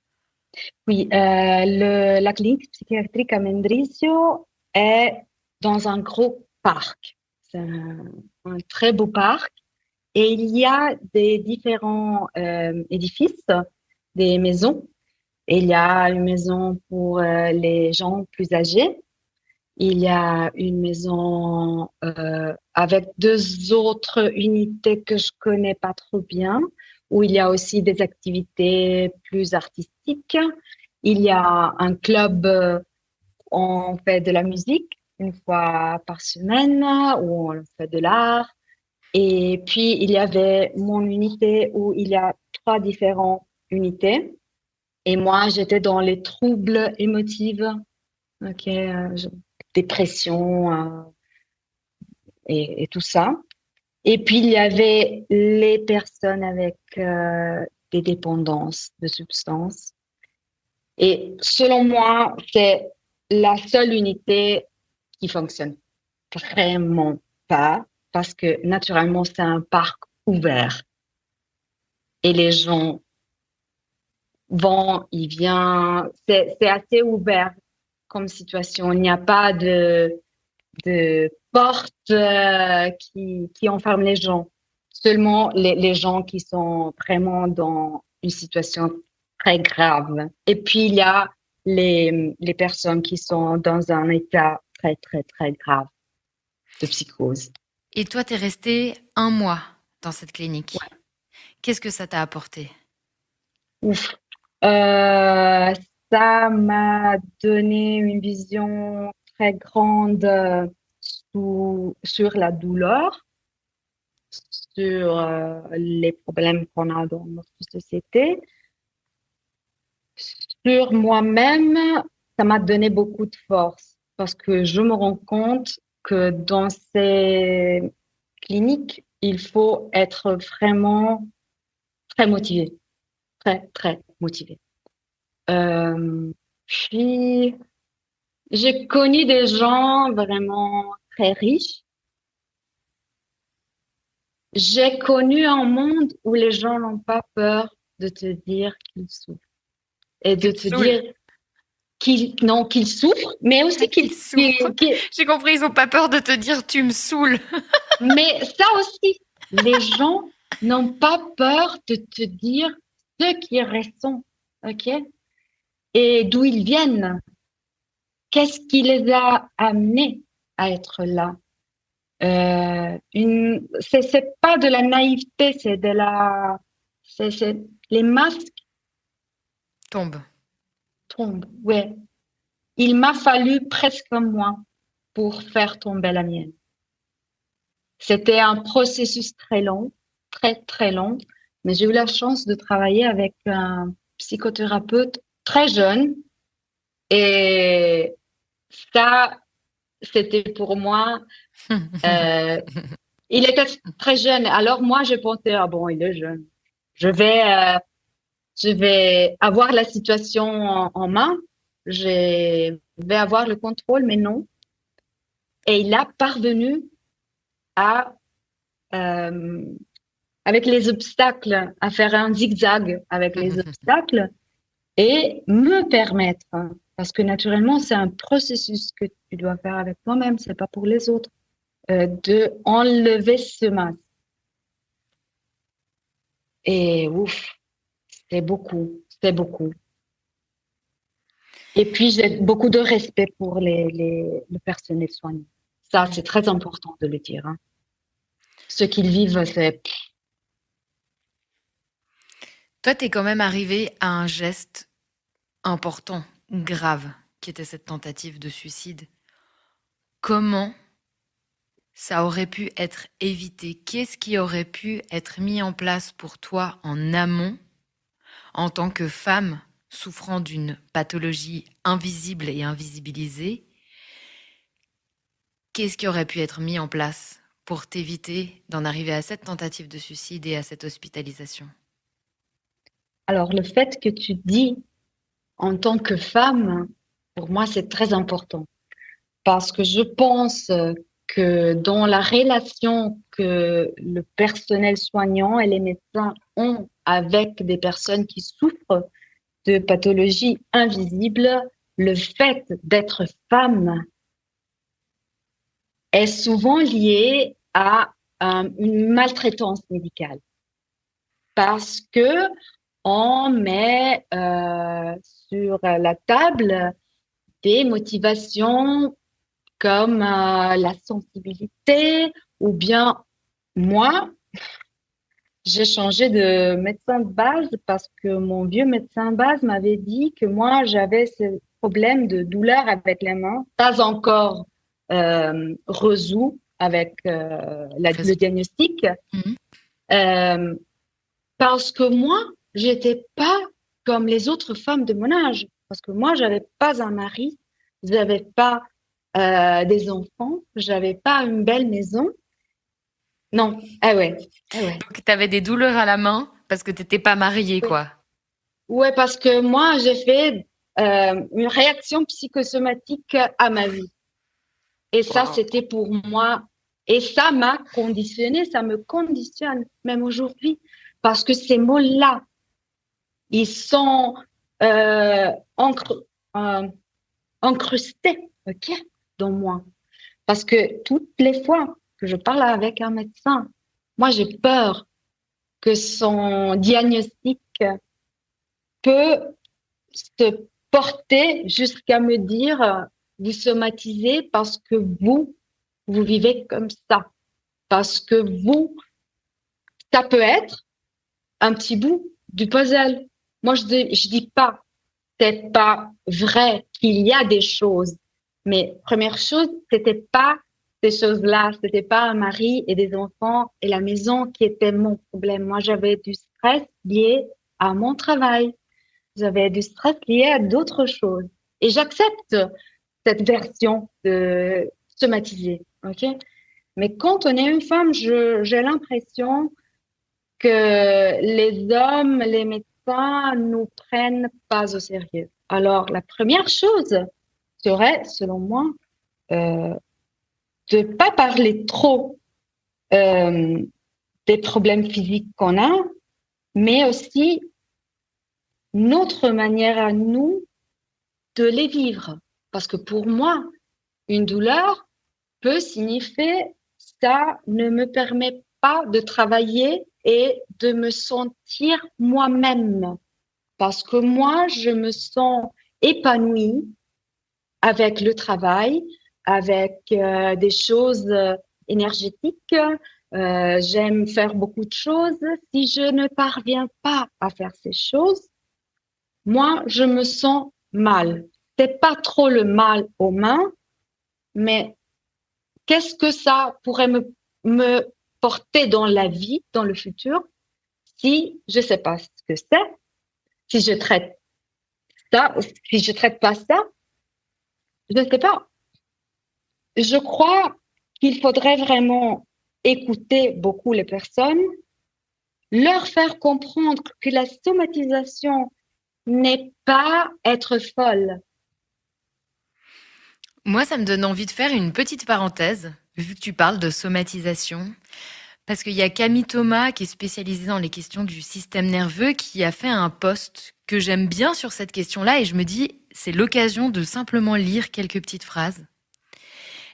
Oui, la clinique psychiatrique à Mendrisio est dans un gros parc. C'est un très beau parc. Et il y a des différents édifices, des maisons. Et il y a une maison pour les gens plus âgés. Il y a une maison avec deux autres unités que je connais pas trop bien, où il y a aussi des activités plus artistiques. Il y a un club où on fait de la musique une fois par semaine, où on fait de l'art. Et puis, il y avait mon unité où il y a trois différentes unités. Et moi, j'étais dans les troubles émotifs, ok, dépression et tout ça. Et puis, il y avait les personnes avec des dépendances de substances. Et selon moi, c'est la seule unité qui fonctionne vraiment pas parce que naturellement, c'est un parc ouvert et les gens vont, ils viennent, c'est assez ouvert comme situation. Il n'y a pas de porte qui enferme les gens. Seulement les gens qui sont vraiment dans une situation très grave. Et puis, il y a les personnes qui sont dans un état très, très, très grave de psychose. Et toi, t'es resté un mois dans cette Ouais. clinique. Qu'est-ce que ça t'a apporté? Ouf. Euh, Ça m'a donné une vision très grande sur la douleur, sur les problèmes qu'on a dans notre société. Sur moi-même, ça m'a donné beaucoup de force parce que je me rends compte que dans ces cliniques, il faut être vraiment très motivé, très, très motivé. Euh, Puis, j'ai connu des gens vraiment très riches. J'ai connu un monde où les gens n'ont pas peur de te dire qu'ils souffrent et Tu de me te saoules. dire non, qu'ils souffrent, mais aussi Qu'ils souffrent. J'ai compris, ils ont pas peur de te dire tu me saoules. mais ça aussi, les gens n'ont pas peur de te dire ce qu'ils ressentent, ok? Et d'où ils viennent. Qu'est-ce qui les a amenés à être là? C'est pas de la naïveté, c'est les masques Tombe. tombent. Ouais. Il m'a fallu presque un mois pour faire tomber la mienne. C'était un processus très long, très, très long, mais j'ai eu la chance de travailler avec un psychothérapeute très jeune et ça, c'était pour moi, euh, il était très jeune. Alors moi, je pensais, ah bon, il est jeune. Je vais, euh, je vais avoir la situation en main. Je vais avoir le contrôle, mais non. Et il a parvenu à, euh, avec les obstacles, à faire un zigzag avec les obstacles et me permettre, parce que naturellement, c'est un processus que tu dois faire avec toi-même, c'est pas pour les autres, de enlever ce masque. Et ouf, c'est beaucoup, c'est beaucoup. Et puis, j'ai beaucoup de respect pour le personnel soignant. Ça, c'est très important de le dire. Hein. Ce qu'ils vivent, c'est Toi, t'es quand même arrivé à un geste important, grave, qui était cette tentative de suicide. Comment ça aurait pu être évité? Qu'est-ce qui aurait pu être mis en place pour toi en amont, en tant que femme souffrant d'une pathologie invisible et invisibilisée? Qu'est-ce qui aurait pu être mis en place pour t'éviter d'en arriver à cette tentative de suicide et à cette hospitalisation? alors le fait que tu dis en tant que femme, pour moi, c'est très important parce que je pense que dans la relation que le personnel soignant et les médecins ont avec des personnes qui souffrent de pathologies invisibles, le fait d'être femme est souvent lié à une maltraitance médicale parce que on met sur la table des motivations comme la sensibilité ou bien moi, j'ai changé de médecin de base parce que mon vieux médecin de base m'avait dit que moi, j'avais ce problème de douleur avec les mains, pas encore résolu avec le diagnostic, Mhm. euh, parce que moi, j'étais pas comme les autres femmes de mon âge, parce que moi, j'avais pas un mari, j'avais pas des enfants, j'avais pas une belle maison. Non, ah ouais, ah ouais. Donc, tu avais des douleurs à la main parce que t'étais pas mariée, Oui. quoi. Ouais, parce que moi, j'ai fait une réaction psychosomatique à ma vie. Et ça, Wow. c'était pour moi. Et ça m'a conditionné, ça me conditionne, même aujourd'hui. Parce que ces mots-là, ils sont euh, encre- euh, incrustés, ok, dans moi. Parce que toutes les fois que je parle avec un médecin, moi, j'ai peur que son diagnostic peut se porter jusqu'à me dire, vous somatisez parce que vous vivez comme ça. Parce que vous, ça peut être un petit bout du puzzle. Moi, je dis pas, c'est pas vrai qu'il y a des choses. Mais première chose, c'était pas ces choses-là. C'était pas un mari et des enfants et la maison qui était mon problème. Moi, j'avais du stress lié à mon travail. J'avais du stress lié à d'autres choses. Et j'accepte cette version de somatiser. OK? Mais quand on est une femme, j'ai l'impression que les hommes, les médecins médecins nous prennent pas au sérieux. Alors, la première chose serait, selon moi, euh, de pas parler trop euh, des problèmes physiques qu'on a, mais aussi notre manière à nous de les vivre. Parce que pour moi, une douleur peut signifier ça ne me permet pas de travailler et de me sentir moi-même. Parce que moi, je me sens épanouie avec le travail, avec des choses énergétiques. J'aime faire beaucoup de choses. Si je ne parviens pas à faire ces choses, moi, je me sens mal. C'est pas trop le mal aux mains, mais qu'est-ce que ça pourrait me porter dans la vie, dans le futur, si je sais pas ce que c'est, si je traite ça, si je traite pas ça, je ne sais pas. Je crois qu'il faudrait vraiment écouter beaucoup les personnes, leur faire comprendre que la somatisation n'est pas être folle. Moi, ça me donne envie de faire une petite parenthèse, vu que tu parles de somatisation. Parce qu'il y a Camille Thomas, qui est spécialisée dans les questions du système nerveux, qui a fait un post que j'aime bien sur cette question-là, et je me dis, c'est l'occasion de simplement lire quelques petites phrases.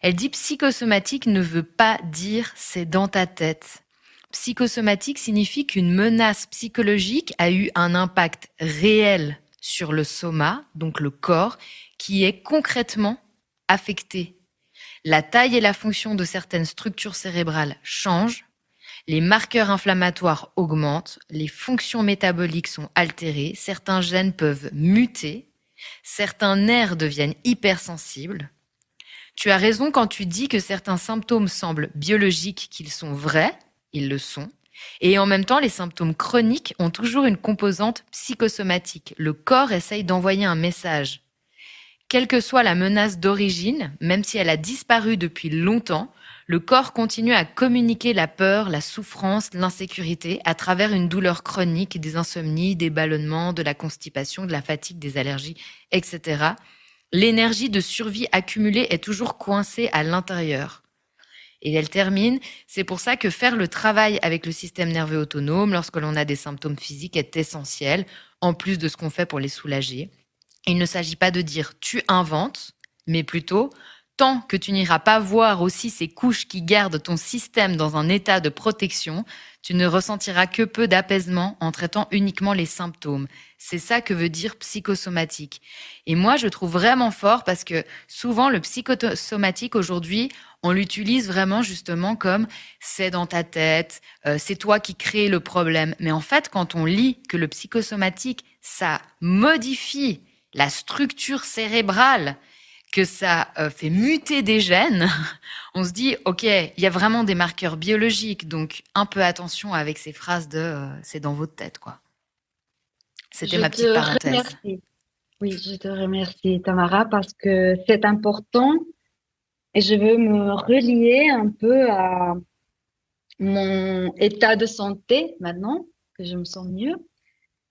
Elle dit psychosomatique ne veut pas dire c'est dans ta tête. Psychosomatique signifie qu'une menace psychologique a eu un impact réel sur le soma, donc le corps, qui est concrètement affecté. La taille et la fonction de certaines structures cérébrales changent, les marqueurs inflammatoires augmentent, les fonctions métaboliques sont altérées, certains gènes peuvent muter, certains nerfs deviennent hypersensibles. Tu as raison quand tu dis que certains symptômes semblent biologiques, qu'ils sont vrais, ils le sont, et en même temps, les symptômes chroniques ont toujours une composante psychosomatique. Le corps essaye d'envoyer un message. Quelle que soit la menace d'origine, même si elle a disparu depuis longtemps, le corps continue à communiquer la peur, la souffrance, l'insécurité à travers une douleur chronique, des insomnies, des ballonnements, de la constipation, de la fatigue, des allergies, etc. L'énergie de survie accumulée est toujours coincée à l'intérieur. Et elle termine, c'est pour ça que faire le travail avec le système nerveux autonome lorsque l'on a des symptômes physiques est essentiel, en plus de ce qu'on fait pour les soulager. Il ne s'agit pas de dire tu inventes, mais plutôt tant que tu n'iras pas voir aussi ces couches qui gardent ton système dans un état de protection, tu ne ressentiras que peu d'apaisement en traitant uniquement les symptômes. C'est ça que veut dire psychosomatique. Et moi, je trouve vraiment fort parce que souvent, le psychosomatique aujourd'hui, on l'utilise vraiment justement comme c'est dans ta tête, c'est toi qui crée le problème. Mais en fait, quand on lit que le psychosomatique, ça modifie la structure cérébrale, que ça fait muter des gènes, on se dit, OK, il y a vraiment des marqueurs biologiques, donc un peu attention avec ces phrases de c'est dans votre tête, quoi. C'était ma petite parenthèse. Remercie. Oui, je te remercie, Tamara, parce que c'est important et je veux me relier un peu à mon état de santé maintenant, que je me sens mieux.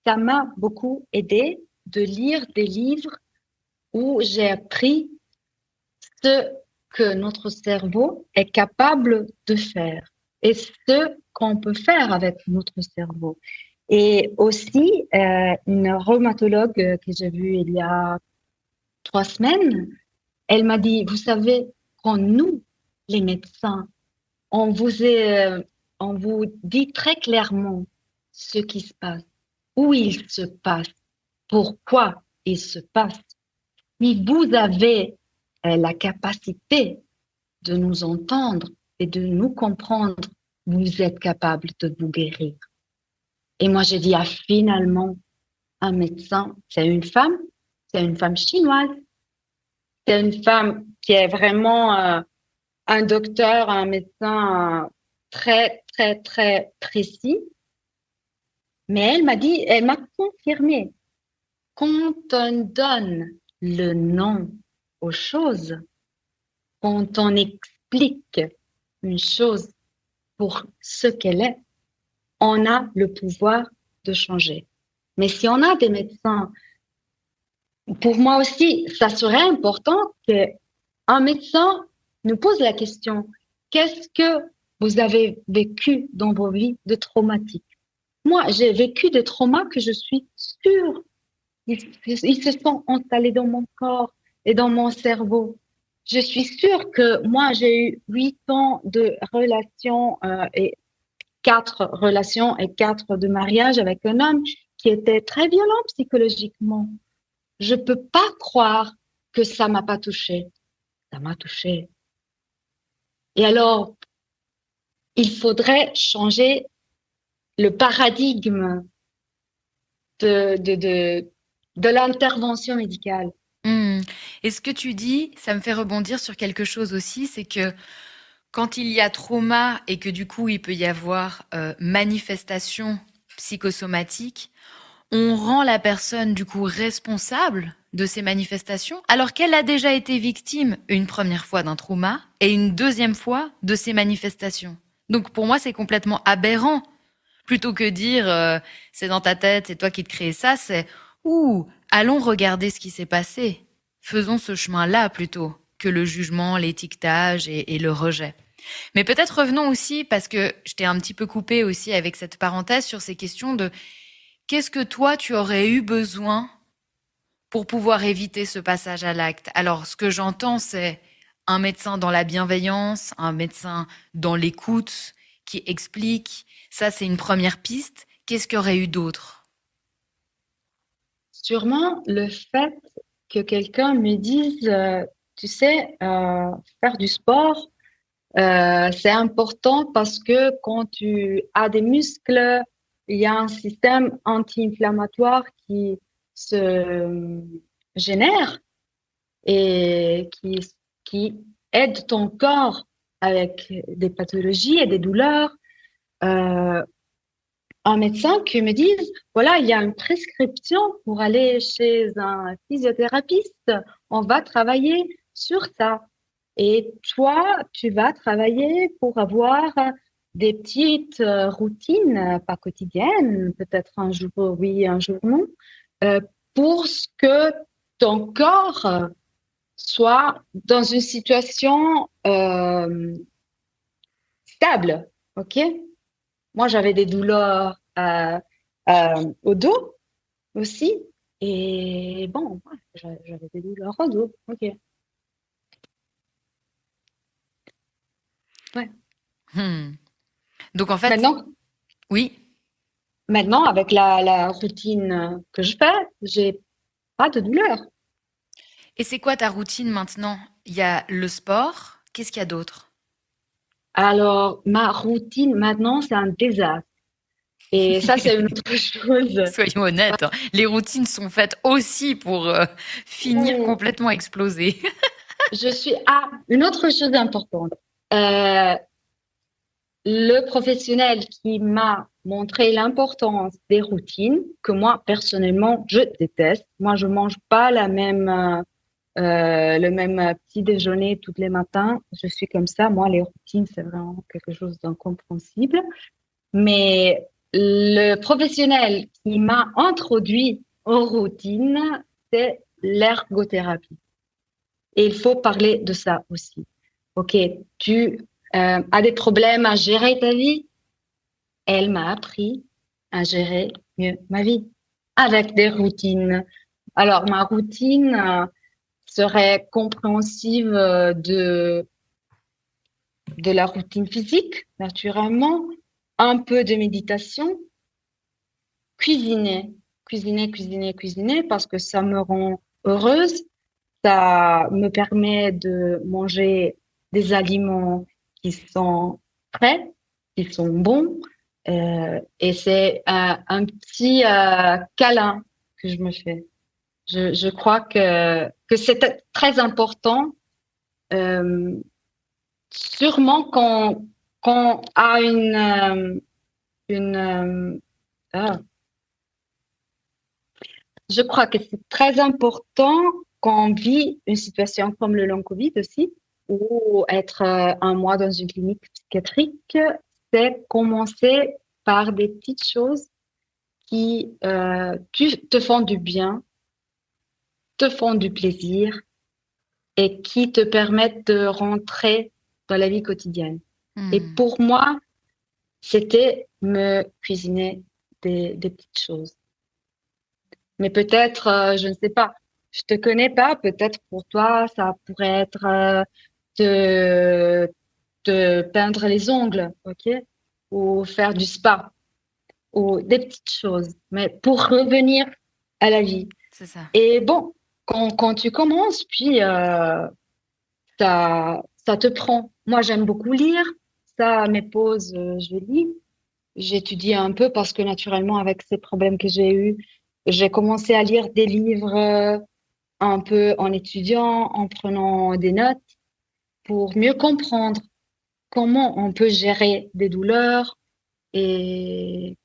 Ça m'a beaucoup aidé de lire des livres où j'ai appris ce que notre cerveau est capable de faire et ce qu'on peut faire avec notre cerveau. Et aussi, une rhumatologue que j'ai vue il y a 3 semaines, elle m'a dit, vous savez, quand nous, les médecins, on vous dit très clairement ce qui se passe, où il se passe, pourquoi il se passe. Si vous avez la capacité de nous entendre et de nous comprendre, vous êtes capable de vous guérir. Et moi, j'ai dit, ah, finalement, un médecin, c'est une femme chinoise, c'est une femme qui est vraiment un docteur, un médecin très, très, très précis. Mais elle m'a confirmé, quand on donne le nom aux choses, quand on explique une chose pour ce qu'elle est, on a le pouvoir de changer. Mais si on a des médecins, pour moi aussi, ça serait important qu'un médecin nous pose la question, qu'est-ce que vous avez vécu dans vos vies de traumatique? Moi, j'ai vécu des traumas que je suis sûre, ils se sont installés dans mon corps et dans mon cerveau. Je suis sûre que moi, j'ai eu 8 ans de relations et 4 relations et 4 de mariage avec un homme qui était très violent psychologiquement. Je peux pas croire que ça m'a pas touchée. Ça m'a touchée. Et alors, il faudrait changer le paradigme de l'intervention médicale. Et ce que tu dis, ça me fait rebondir sur quelque chose aussi, c'est que quand il y a trauma et que du coup il peut y avoir manifestation psychosomatique, on rend la personne du coup responsable de ces manifestations alors qu'elle a déjà été victime une première fois d'un trauma et une deuxième fois de ces manifestations. Donc pour moi c'est complètement aberrant. Plutôt que dire c'est dans ta tête, c'est toi qui te crée ça, c'est allons regarder ce qui s'est passé. Faisons ce chemin-là plutôt que le jugement, l'étiquetage et le rejet. Mais peut-être revenons aussi, parce que je t'ai un petit peu coupé aussi avec cette parenthèse sur ces questions de qu'est-ce que toi tu aurais eu besoin pour pouvoir éviter ce passage à l'acte. Alors ce que j'entends c'est un médecin dans la bienveillance, un médecin dans l'écoute qui explique. Ça c'est une première piste. Qu'est-ce qu'il y aurait eu d'autre? Sûrement le fait que quelqu'un me dise, tu sais, faire du sport, c'est important parce que quand tu as des muscles, il y a un système anti-inflammatoire qui se génère et qui aide ton corps avec des pathologies et des douleurs. Un médecin qui me dise, voilà, il y a une prescription pour aller chez un physiothérapeute, on va travailler sur ça. Et toi, tu vas travailler pour avoir des petites routines, pas quotidiennes, peut-être un jour oui, un jour non, pour que ton corps soit dans une situation stable, ok? Moi, j'avais des douleurs au dos aussi. Et bon, ouais, j'avais des douleurs au dos. Ok. Ouais. Donc en fait, Maintenant, oui. maintenant, avec la routine que je fais, j'ai pas de douleur. Et c'est quoi ta routine maintenant? Il y a le sport. Qu'est-ce qu'il y a d'autre? Alors, ma routine maintenant, c'est un désastre. Et ça, c'est une autre chose. Soyons honnêtes, hein. Les routines sont faites aussi pour finir Où complètement explosées. je suis à une autre chose importante. Euh, le professionnel qui m'a montré l'importance des routines, que moi, personnellement, je déteste. Moi, je mange pas le même petit déjeuner tous les matins. Je suis comme ça. Moi, les routines, c'est vraiment quelque chose d'incompréhensible. Mais le professionnel qui m'a introduit aux routines, c'est l'ergothérapie. Et il faut parler de ça aussi. OK, tu as des problèmes à gérer ta vie? Elle m'a appris à gérer mieux ma vie avec des routines. Alors, ma routine serait compréhensive de la routine physique, naturellement, un peu de méditation, cuisiner, cuisiner, parce que ça me rend heureuse. Ça me permet de manger des aliments qui sont frais, qui sont bons. Et c'est un petit câlin que je me fais. Je crois que c'est très important, euh, sûrement quand a une ah, je crois que c'est très important quand on vit une situation comme le long Covid aussi, ou être un mois dans une clinique psychiatrique, c'est commencer par des petites choses qui te font du bien, te font du plaisir et qui te permettent de rentrer dans la vie quotidienne. Et pour moi, c'était me cuisiner des petites choses. Mais peut-être, je ne sais pas, je te connais pas, peut-être pour toi, ça pourrait être te peindre les ongles, ok? Ou faire du spa, ou des petites choses, mais pour revenir à la vie. C'est ça. Et bon, quand tu commences, puis ça te prend. Moi, j'aime beaucoup lire. Ça, à mes pauses, je lis. J'étudie un peu parce que naturellement, avec ces problèmes que j'ai eus, j'ai commencé à lire des livres un peu en étudiant, en prenant des notes pour mieux comprendre comment on peut gérer des douleurs et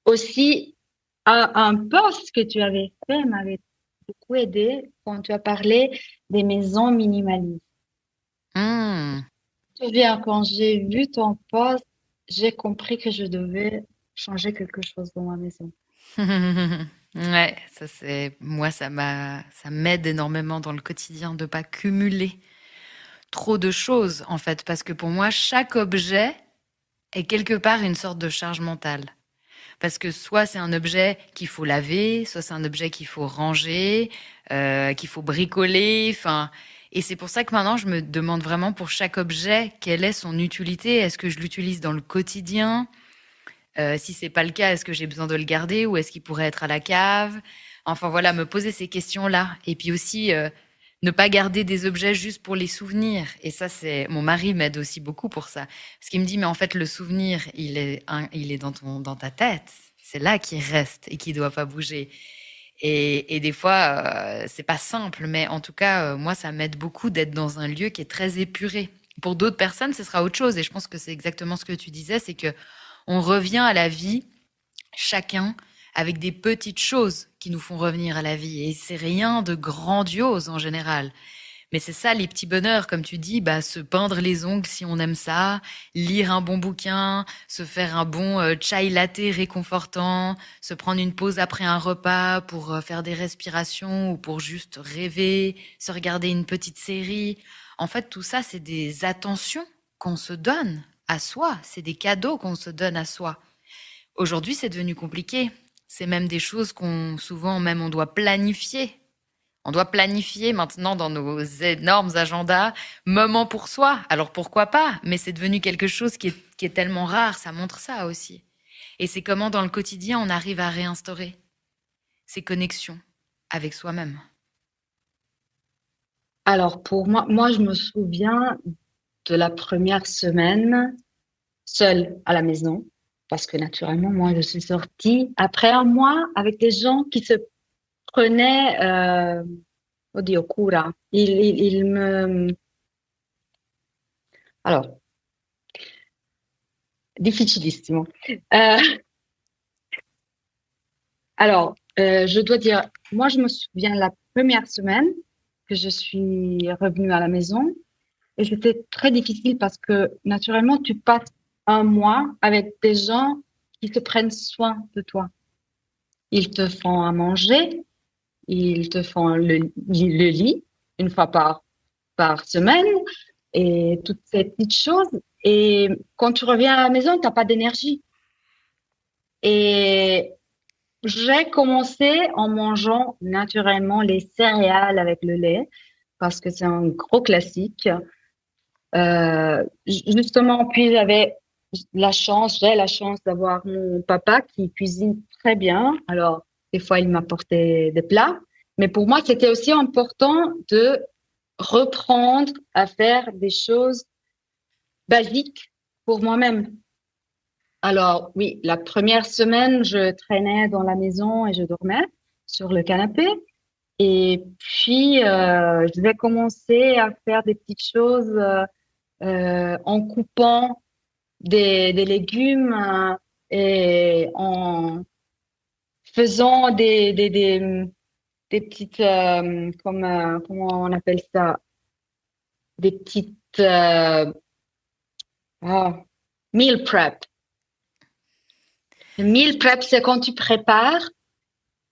aussi un post que tu avais fait m'avait beaucoup aidé quand tu as parlé des maisons minimalistes. Mmh. Je me souviens, quand j'ai vu ton post, j'ai compris que je devais changer quelque chose dans ma maison. Ouais, ça m'aide énormément dans le quotidien de pas cumuler trop de choses en fait, parce que pour moi chaque objet est quelque part une sorte de charge mentale. Parce que soit c'est un objet qu'il faut laver, soit c'est un objet qu'il faut ranger, qu'il faut bricoler, enfin. Et c'est pour ça que maintenant je me demande vraiment pour chaque objet quelle est son utilité. Est-ce que je l'utilise dans le quotidien? Si c'est pas le cas, est-ce que j'ai besoin de le garder ou est-ce qu'il pourrait être à la cave? Enfin voilà, me poser ces questions-là. Et puis aussi, ne pas garder des objets juste pour les souvenirs. Et ça, mon mari m'aide aussi beaucoup pour ça. Parce qu'il me dit, mais en fait, le souvenir, il est dans ta tête. C'est là qu'il reste et qu'il doit pas bouger. Et des fois, c'est pas simple, mais en tout cas, moi, ça m'aide beaucoup d'être dans un lieu qui est très épuré. Pour d'autres personnes, ce sera autre chose. Et je pense que c'est exactement ce que tu disais, c'est que on revient à la vie, chacun, avec des petites choses qui nous font revenir à la vie. Et c'est rien de grandiose en général. Mais c'est ça, les petits bonheurs, comme tu dis, se peindre les ongles si on aime ça, lire un bon bouquin, se faire un bon chai latte réconfortant, se prendre une pause après un repas pour faire des respirations ou pour juste rêver, se regarder une petite série. En fait, tout ça, c'est des attentions qu'on se donne à soi, c'est des cadeaux qu'on se donne à soi. Aujourd'hui, c'est devenu compliqué. C'est même des choses souvent même on doit planifier. On doit planifier maintenant dans nos énormes agendas, moment pour soi. Alors pourquoi pas? Mais c'est devenu quelque chose qui est tellement rare, ça montre ça aussi. Et c'est comment dans le quotidien on arrive à réinstaurer ces connexions avec soi-même. Alors pour moi, je me souviens de la première semaine seule à la maison, parce que naturellement, moi, je suis sortie après un mois avec des gens qui se prenaient, oddio, cura. Il me... Alors, difficilissimo. Je dois dire, moi, je me souviens la première semaine que je suis revenue à la maison, et c'était très difficile parce que naturellement, tu passes un mois avec des gens qui te prennent soin de toi. Ils te font à manger, ils te font le lit une fois par semaine et toutes ces petites choses. Et quand tu reviens à la maison, tu n'as pas d'énergie. Et j'ai commencé en mangeant naturellement les céréales avec le lait parce que c'est un gros classique. Justement, puis j'ai la chance d'avoir mon papa qui cuisine très bien. Alors, des fois, il m'apportait des plats. Mais pour moi, c'était aussi important de reprendre à faire des choses basiques pour moi-même. Alors, oui, la première semaine, je traînais dans la maison et je dormais sur le canapé. Et puis, je vais commencer à faire des petites choses en coupant des légumes et en faisant des petites, comment on appelle ça, des petites meal prep. Le meal prep, c'est quand tu prépares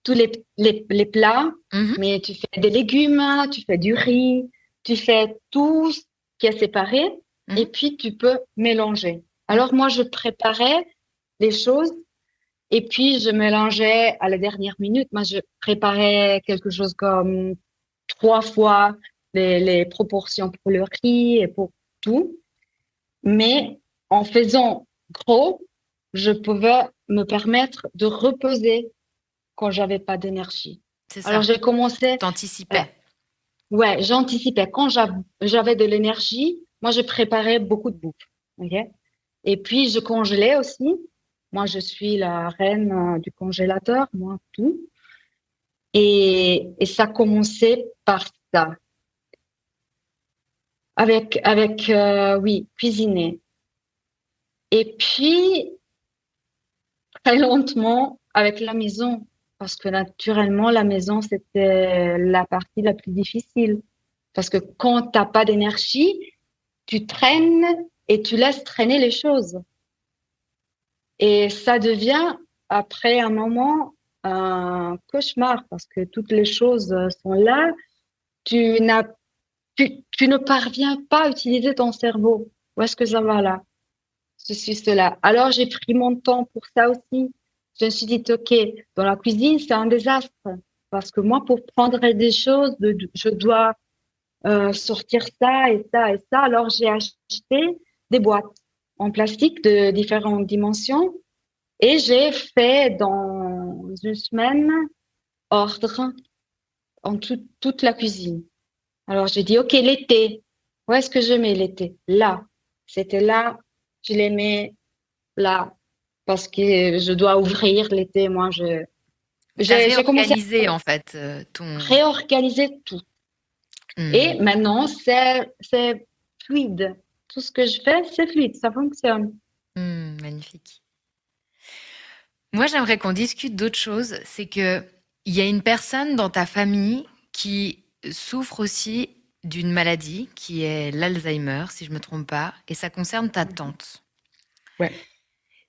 tous les plats, Mhm. mais tu fais des légumes, tu fais du riz, tu fais tout ce qui est séparé et Mhm. puis tu peux mélanger. Mhm. Alors moi, je préparais les choses et puis je mélangeais à la dernière minute. Moi, je préparais quelque chose comme 3 fois les proportions pour le riz et pour tout. Mais en faisant gros, je pouvais me permettre de reposer quand j'avais pas d'énergie. C'est Alors ça. j'ai commencé, euh, T'anticipais. ouais, j'anticipais. Quand j'avais de l'énergie, moi je préparais beaucoup de bouffe, ok? Et puis je congelais aussi. Moi je suis la reine du congélateur, moi tout. Et ça commençait par ça, oui, cuisiner. Et puis très lentement avec la maison, parce que naturellement la maison c'était la partie la plus difficile. Parce que quand t'as pas d'énergie, tu traînes et tu laisses traîner les choses. Et ça devient, après un moment, un cauchemar parce que toutes les choses sont là. Tu n'as, tu ne parviens pas à utiliser ton cerveau. Où est-ce que ça va là? Ceci, cela. Alors, j'ai pris mon temps pour ça aussi. Je me suis dit, OK, dans la cuisine, c'est un désastre. Parce que moi, pour prendre des choses, je dois sortir ça et ça et ça. Alors, j'ai acheté des boîtes en plastique de différentes dimensions et j'ai fait dans une semaine ordre en toute la cuisine. Alors, j'ai dit, OK, l'été, où est-ce que je mets l'été? Là. C'était là. Je les mets là parce que je dois ouvrir l'été. Moi, T'as j'ai commencé réorganisé, à en fait, réorganiser tout. Et Hmm. maintenant, c'est fluide. Tout ce que je fais, c'est fluide, ça fonctionne. Hmm, magnifique. Moi, j'aimerais qu'on discute d'autre chose. C'est que il y a une personne dans ta famille qui souffre aussi d'une maladie qui est l'Alzheimer, si je me trompe pas, et ça concerne ta tante. Ouais.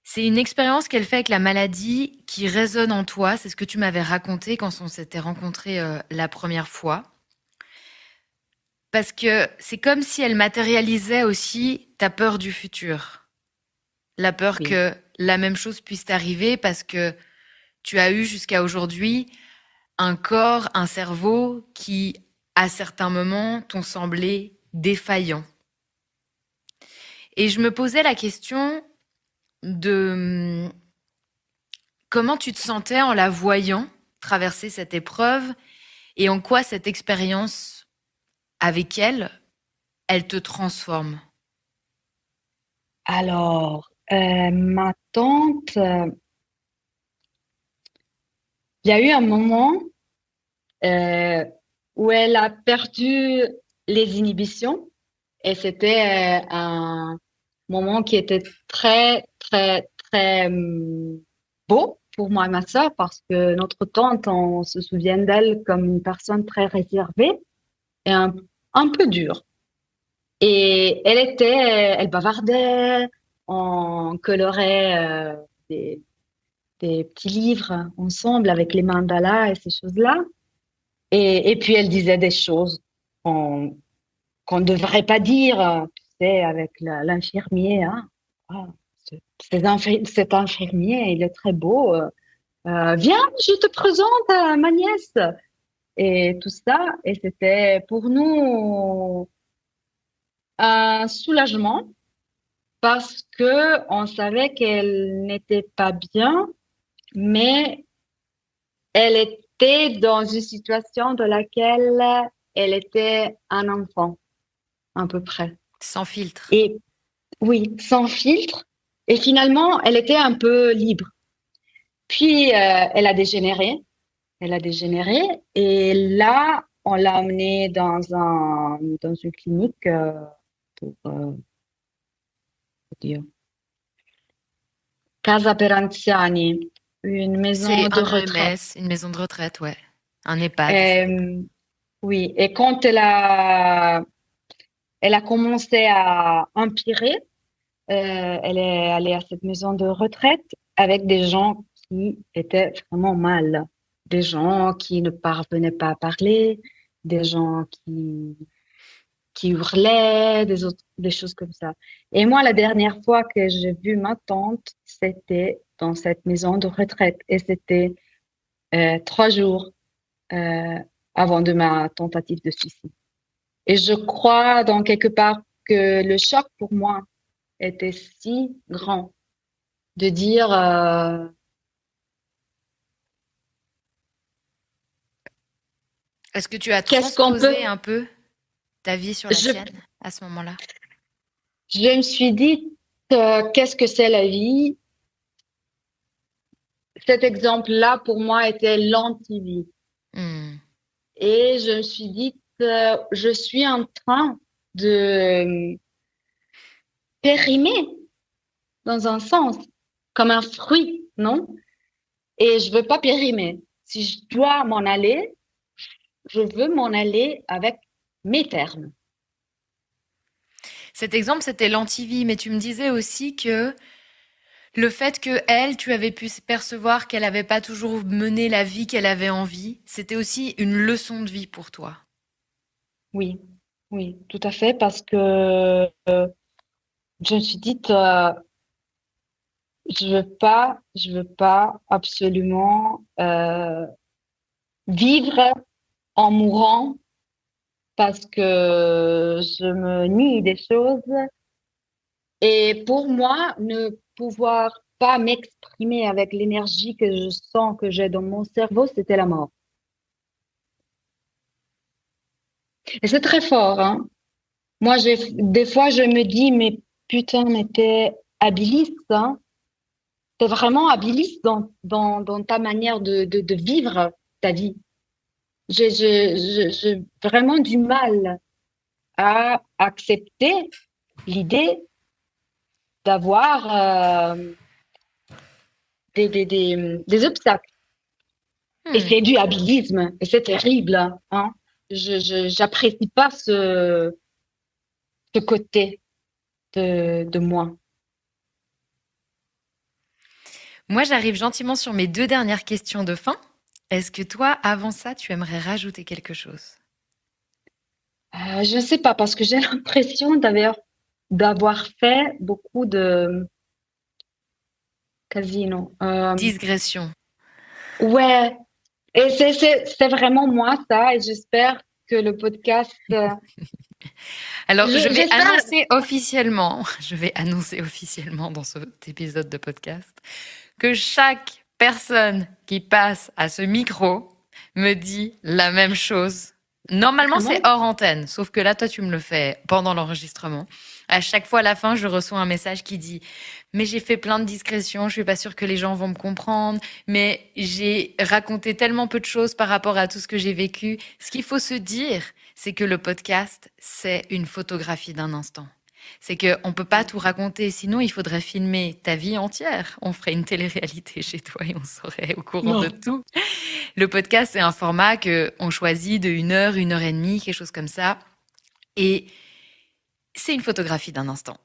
C'est une expérience qu'elle fait avec la maladie qui résonne en toi. C'est ce que tu m'avais raconté quand on s'était rencontrés la première fois. Parce que c'est comme si elle matérialisait aussi ta peur du futur. La peur Oui. que la même chose puisse t'arriver parce que tu as eu jusqu'à aujourd'hui un corps, un cerveau qui, à certains moments, t'ont semblé défaillants. Et je me posais la question de comment tu te sentais en la voyant traverser cette épreuve et en quoi cette expérience avec elle, elle te transforme. Alors, ma tante, il y a eu un moment euh, où elle a perdu les inhibitions et c'était un moment qui était très, très, très beau pour moi et ma sœur parce que notre tante, on se souvient d'elle comme une personne très réservée et un peu dure. Et elle bavardait, on colorait des, des petits livres ensemble avec les mandalas et ces choses-là. Et puis elle disait des choses qu'on qu'on ne devrait pas dire, tu sais, avec l'infirmier. Hein. Ah, cet infirmier, il est très beau. Viens, je te présente ma nièce. Et tout ça. Et c'était pour nous un soulagement parce que on savait qu'elle n'était pas bien, mais elle était dans une situation dans laquelle elle était un enfant, à peu près. Sans filtre. Et oui, sans filtre. Et finalement, elle était un peu libre. Puis, elle a dégénéré. Elle a dégénéré. Et là, on l'a emmenée dans une clinique pour, dire, Casa per Anziani, une C'est maison de un retraite. EMS, une maison de retraite, ouais. Un EHPAD. Oui, et quand elle a commencé à empirer, elle est allée à cette maison de retraite avec des gens qui étaient vraiment mal, des gens qui ne parvenaient pas à parler, des gens qui hurlaient, des choses comme ça. Et moi, la dernière fois que j'ai vu ma tante, c'était dans cette maison de retraite et c'était 3 jours euh, avant de ma tentative de suicide. Et je crois, dans quelque part, que le choc pour moi était si grand de dire Est-ce que tu as qu'est-ce qu'on peut. transposé un peu ta vie sur la Je, sienne à ce moment-là? je me suis dit qu'est-ce que c'est la vie? Cet exemple-là, pour moi, était l'anti-vie. Hmm. Et je me suis dit que je suis en train de périmer dans un sens, comme un fruit, non? Et je veux pas périmer. Si je dois m'en aller, je veux m'en aller avec mes termes. Cet exemple, c'était l'antivie, mais tu me disais aussi que le fait que elle, tu avais pu percevoir qu'elle n'avait pas toujours mené la vie qu'elle avait envie, c'était aussi une leçon de vie pour toi. Oui, oui, tout à fait, parce que je me suis dit, je veux pas absolument vivre en mourant parce que je me nie des choses. Et pour moi, ne pouvoir pas m'exprimer avec l'énergie que je sens que j'ai dans mon cerveau, c'était la mort. Et c'est très fort, hein. Moi, des fois, je me dis, mais putain, mais t'es habiliste, hein. T'es vraiment habiliste dans ta manière de vivre ta vie. J'ai vraiment du mal à accepter l'idée d'avoir des obstacles. Et Hmm. c'est du habilisme, et c'est terrible, hein. J'apprécie pas ce côté de moi. Moi, j'arrive gentiment sur mes 2 dernières questions de fin. Est-ce que toi, avant ça, tu aimerais rajouter quelque chose? Je ne sais pas, parce que j'ai l'impression d'avoir fait beaucoup de casino. Digression. Ouais, et c'est vraiment moi ça, et j'espère que le podcast, Alors, j'espère. je vais annoncer officiellement dans cet épisode de podcast que chaque personne qui passe à ce micro me dit la même chose. Normalement, c'est Vraiment? hors antenne, sauf que là, toi, tu me le fais pendant l'enregistrement. À chaque fois, à la fin, je reçois un message qui dit: mais j'ai fait plein de discrétions, je suis pas sûre que les gens vont me comprendre, mais j'ai raconté tellement peu de choses par rapport à tout ce que j'ai vécu. Ce qu'il faut se dire, c'est que le podcast, c'est une photographie d'un instant. C'est qu'on peut pas tout raconter, sinon il faudrait filmer ta vie entière. On ferait une télé-réalité chez toi et on serait au courant de Non. tout. Le podcast, c'est un format que on choisit de 1 heure, 1 heure et demie, quelque chose comme ça. Et c'est une photographie d'un instant.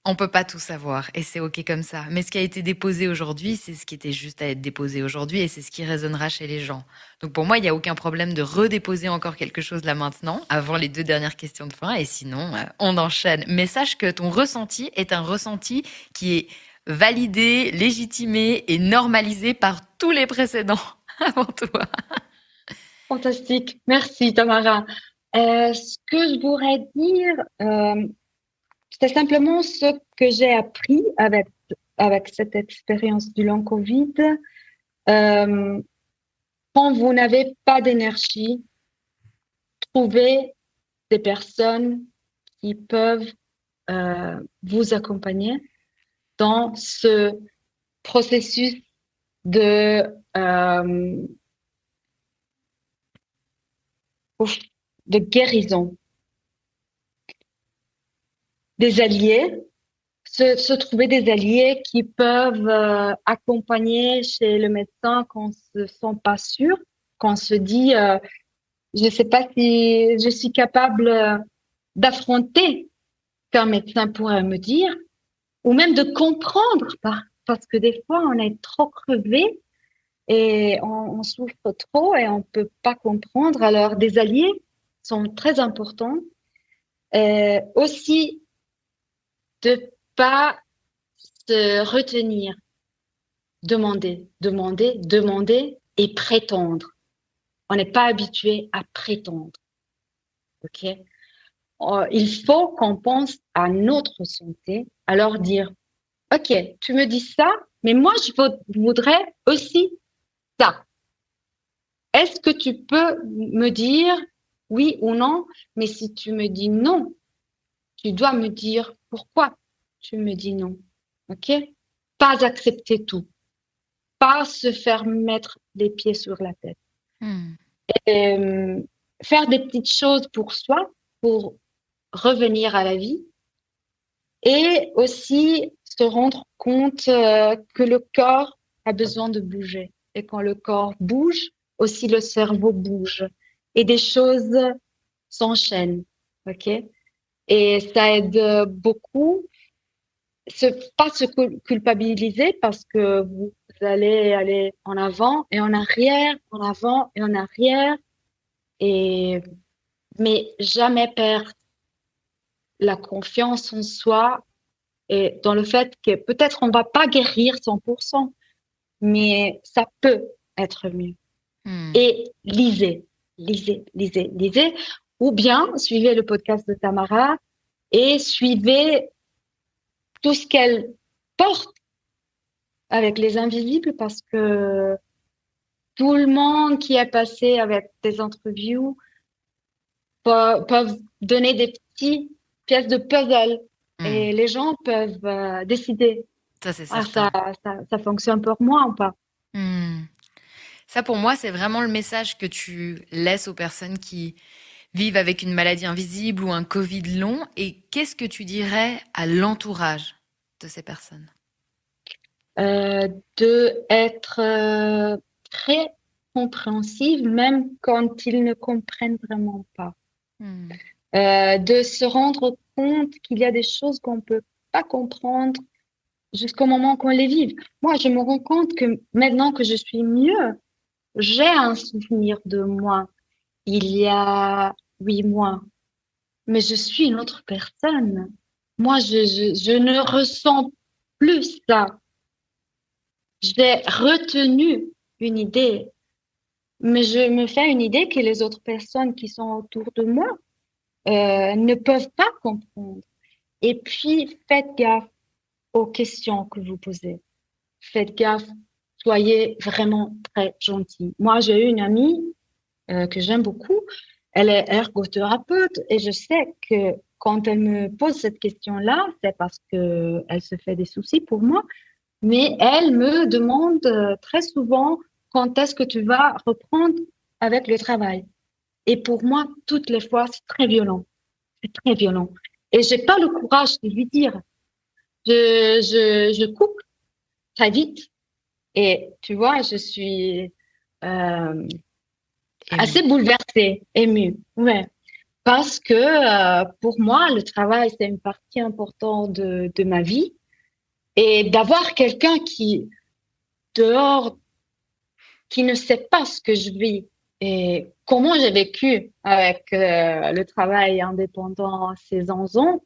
On peut pas tout savoir et c'est ok comme ça. Mais ce qui a été déposé aujourd'hui, c'est ce qui était juste à être déposé aujourd'hui et c'est ce qui résonnera chez les gens. Donc pour moi, il n'y a aucun problème de redéposer encore quelque chose là maintenant, avant les 2 dernières questions de fin. Et sinon, on enchaîne. Mais sache que ton ressenti est un ressenti qui est validé, légitimé et normalisé par tous les précédents avant toi. Fantastique. Merci, Tamara. Ce que je voudrais dire, c'est simplement ce que j'ai appris avec cette expérience du long Covid. Euh, Quand vous n'avez pas d'énergie, trouvez des personnes qui peuvent vous accompagner dans ce processus de, de guérison. Des alliés, se trouver des alliés qui peuvent accompagner chez le médecin quand on se sent pas sûr, quand on se dit je ne sais pas si je suis capable d'affronter qu'un médecin pourrait me dire, ou même de comprendre parce que des fois, on est trop crevé et on souffre trop et on peut pas comprendre. Alors, des alliés sont très importants. Aussi, de pas se retenir, demander et prétendre. On n'est pas habitué à prétendre. OK? Il faut qu'on pense à notre santé, alors dire, OK, tu me dis ça, mais moi, voudrais aussi ça. Est-ce que tu peux me dire oui ou non? Mais si tu me dis non, tu dois me dire pourquoi tu me dis non. OK? Pas accepter tout. Pas se faire mettre les pieds sur la tête. Hmm. Faire des petites choses pour soi, pour revenir à la vie. Et aussi se rendre compte que le corps a besoin de bouger. Et quand le corps bouge, aussi le cerveau bouge. Et des choses s'enchaînent. OK? Et ça aide beaucoup. Pas se culpabiliser parce que vous allez aller en avant et en arrière, en avant et en arrière. Mais jamais perdre la confiance en soi et dans le fait que peut-être on va pas guérir 100%, mais ça peut être mieux. Et lisez. Ou bien suivez le podcast de Tamara et suivez tout ce qu'elle porte avec les invisibles parce que tout le monde qui est passé avec des interviews peuvent donner des petites pièces de puzzle et les gens peuvent décider. Ça, c'est certain. Ça fonctionne pour moi ou pas. Ça, pour moi, c'est vraiment le message que tu laisses aux personnes qui vivent avec une maladie invisible ou un Covid long. Et qu'est-ce que tu dirais à l'entourage de ces personnes? De être très compréhensive, même quand ils ne comprennent vraiment pas. De se rendre compte qu'il y a des choses qu'on peut pas comprendre jusqu'au moment qu'on les vive. Moi, je me rends compte que maintenant que je suis mieux, j'ai un souvenir de moi il y a 8 mois, mais je suis une autre personne. Moi, je ne ressens plus ça. J'ai retenu une idée, mais je me fais une idée que les autres personnes qui sont autour de moi ne peuvent pas comprendre. Et puis, faites gaffe aux questions que vous posez. Faites gaffe, soyez vraiment très gentils. Moi, j'ai eu une amie que j'aime beaucoup. Elle est ergothérapeute et je sais que quand elle me pose cette question-là, c'est parce que elle se fait des soucis pour moi. Mais elle me demande très souvent quand est-ce que tu vas reprendre avec le travail. Et pour moi, toutes les fois, c'est très violent. C'est très violent. Et j'ai pas le courage de lui dire. Je coupe très vite. Et tu vois, je suis assez bouleversée, émue. Ouais. Parce que pour moi, le travail, c'est une partie importante de ma vie. Et d'avoir quelqu'un qui, dehors, qui ne sait pas ce que je vis et comment j'ai vécu avec le travail indépendant ces 11 ans,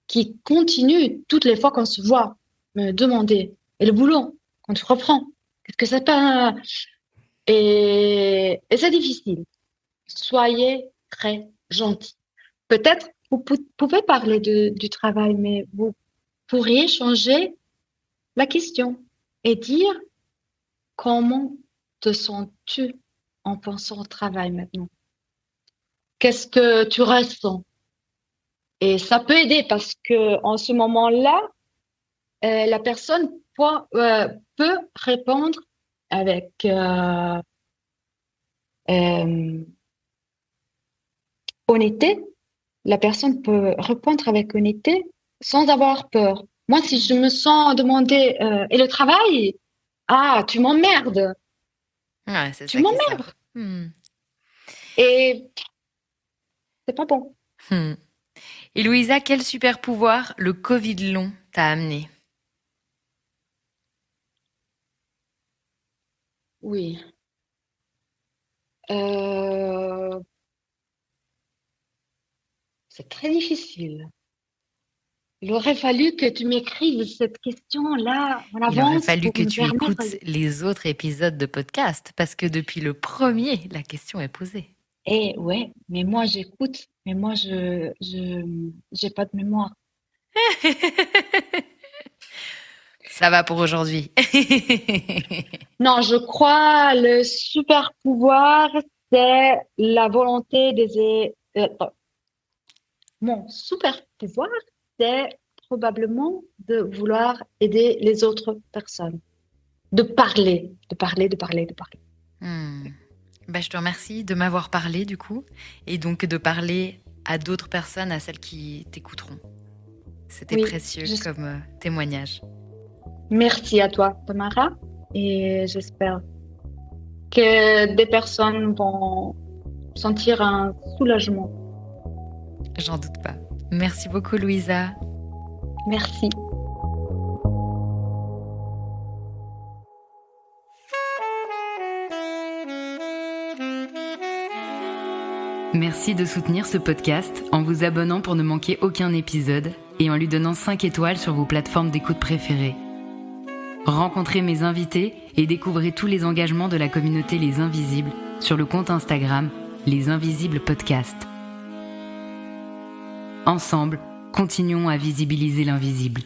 qui continue toutes les fois qu'on se voit me demander et le boulot quand tu reprends, qu'est-ce que ça pas et c'est difficile. Soyez très gentils. Peut-être vous pouvez parler du travail, mais vous pourriez changer la question et dire comment te sens-tu en pensant au travail maintenant? Qu'est-ce que tu ressens? Et ça peut aider parce que en ce moment-là, la personne peut répondre avec honnêteté. La personne peut répondre avec honnêteté sans avoir peur. Moi, si je me sens demander et le travail, ah, tu m'emmerdes. Ouais, c'est Tu ça qui m'emmerdes. sort. Et c'est pas bon. Et Louisa, quel super pouvoir le Covid long t'a amené? Oui. Euh, c'est très difficile. Il aurait fallu que tu m'écrives cette question-là en Il aurait avance fallu pour que me tu permettre. écoutes les autres épisodes de podcast parce que depuis le premier, la question est posée. Eh ouais, mais moi j'écoute, mais moi j'ai pas de mémoire. Ça va pour aujourd'hui. Non, je crois le super pouvoir, c'est la volonté mon super pouvoir, c'est probablement de vouloir aider les autres personnes. De parler, de parler, de parler, de parler. Hmm. Bah, je te remercie de m'avoir parlé du coup et donc de parler à d'autres personnes, à celles qui t'écouteront. C'était Oui, précieux j'es- comme témoignage. merci à toi, Tamara, et j'espère que des personnes vont sentir un soulagement. J'en doute pas. Merci beaucoup Louisa. Merci. Merci de soutenir ce podcast en vous abonnant pour ne manquer aucun épisode et en lui donnant 5 étoiles sur vos plateformes d'écoute préférées. Rencontrez mes invités et découvrez tous les engagements de la communauté Les Invisibles sur le compte Instagram Les Invisibles Podcast. Ensemble, continuons à visibiliser l'invisible.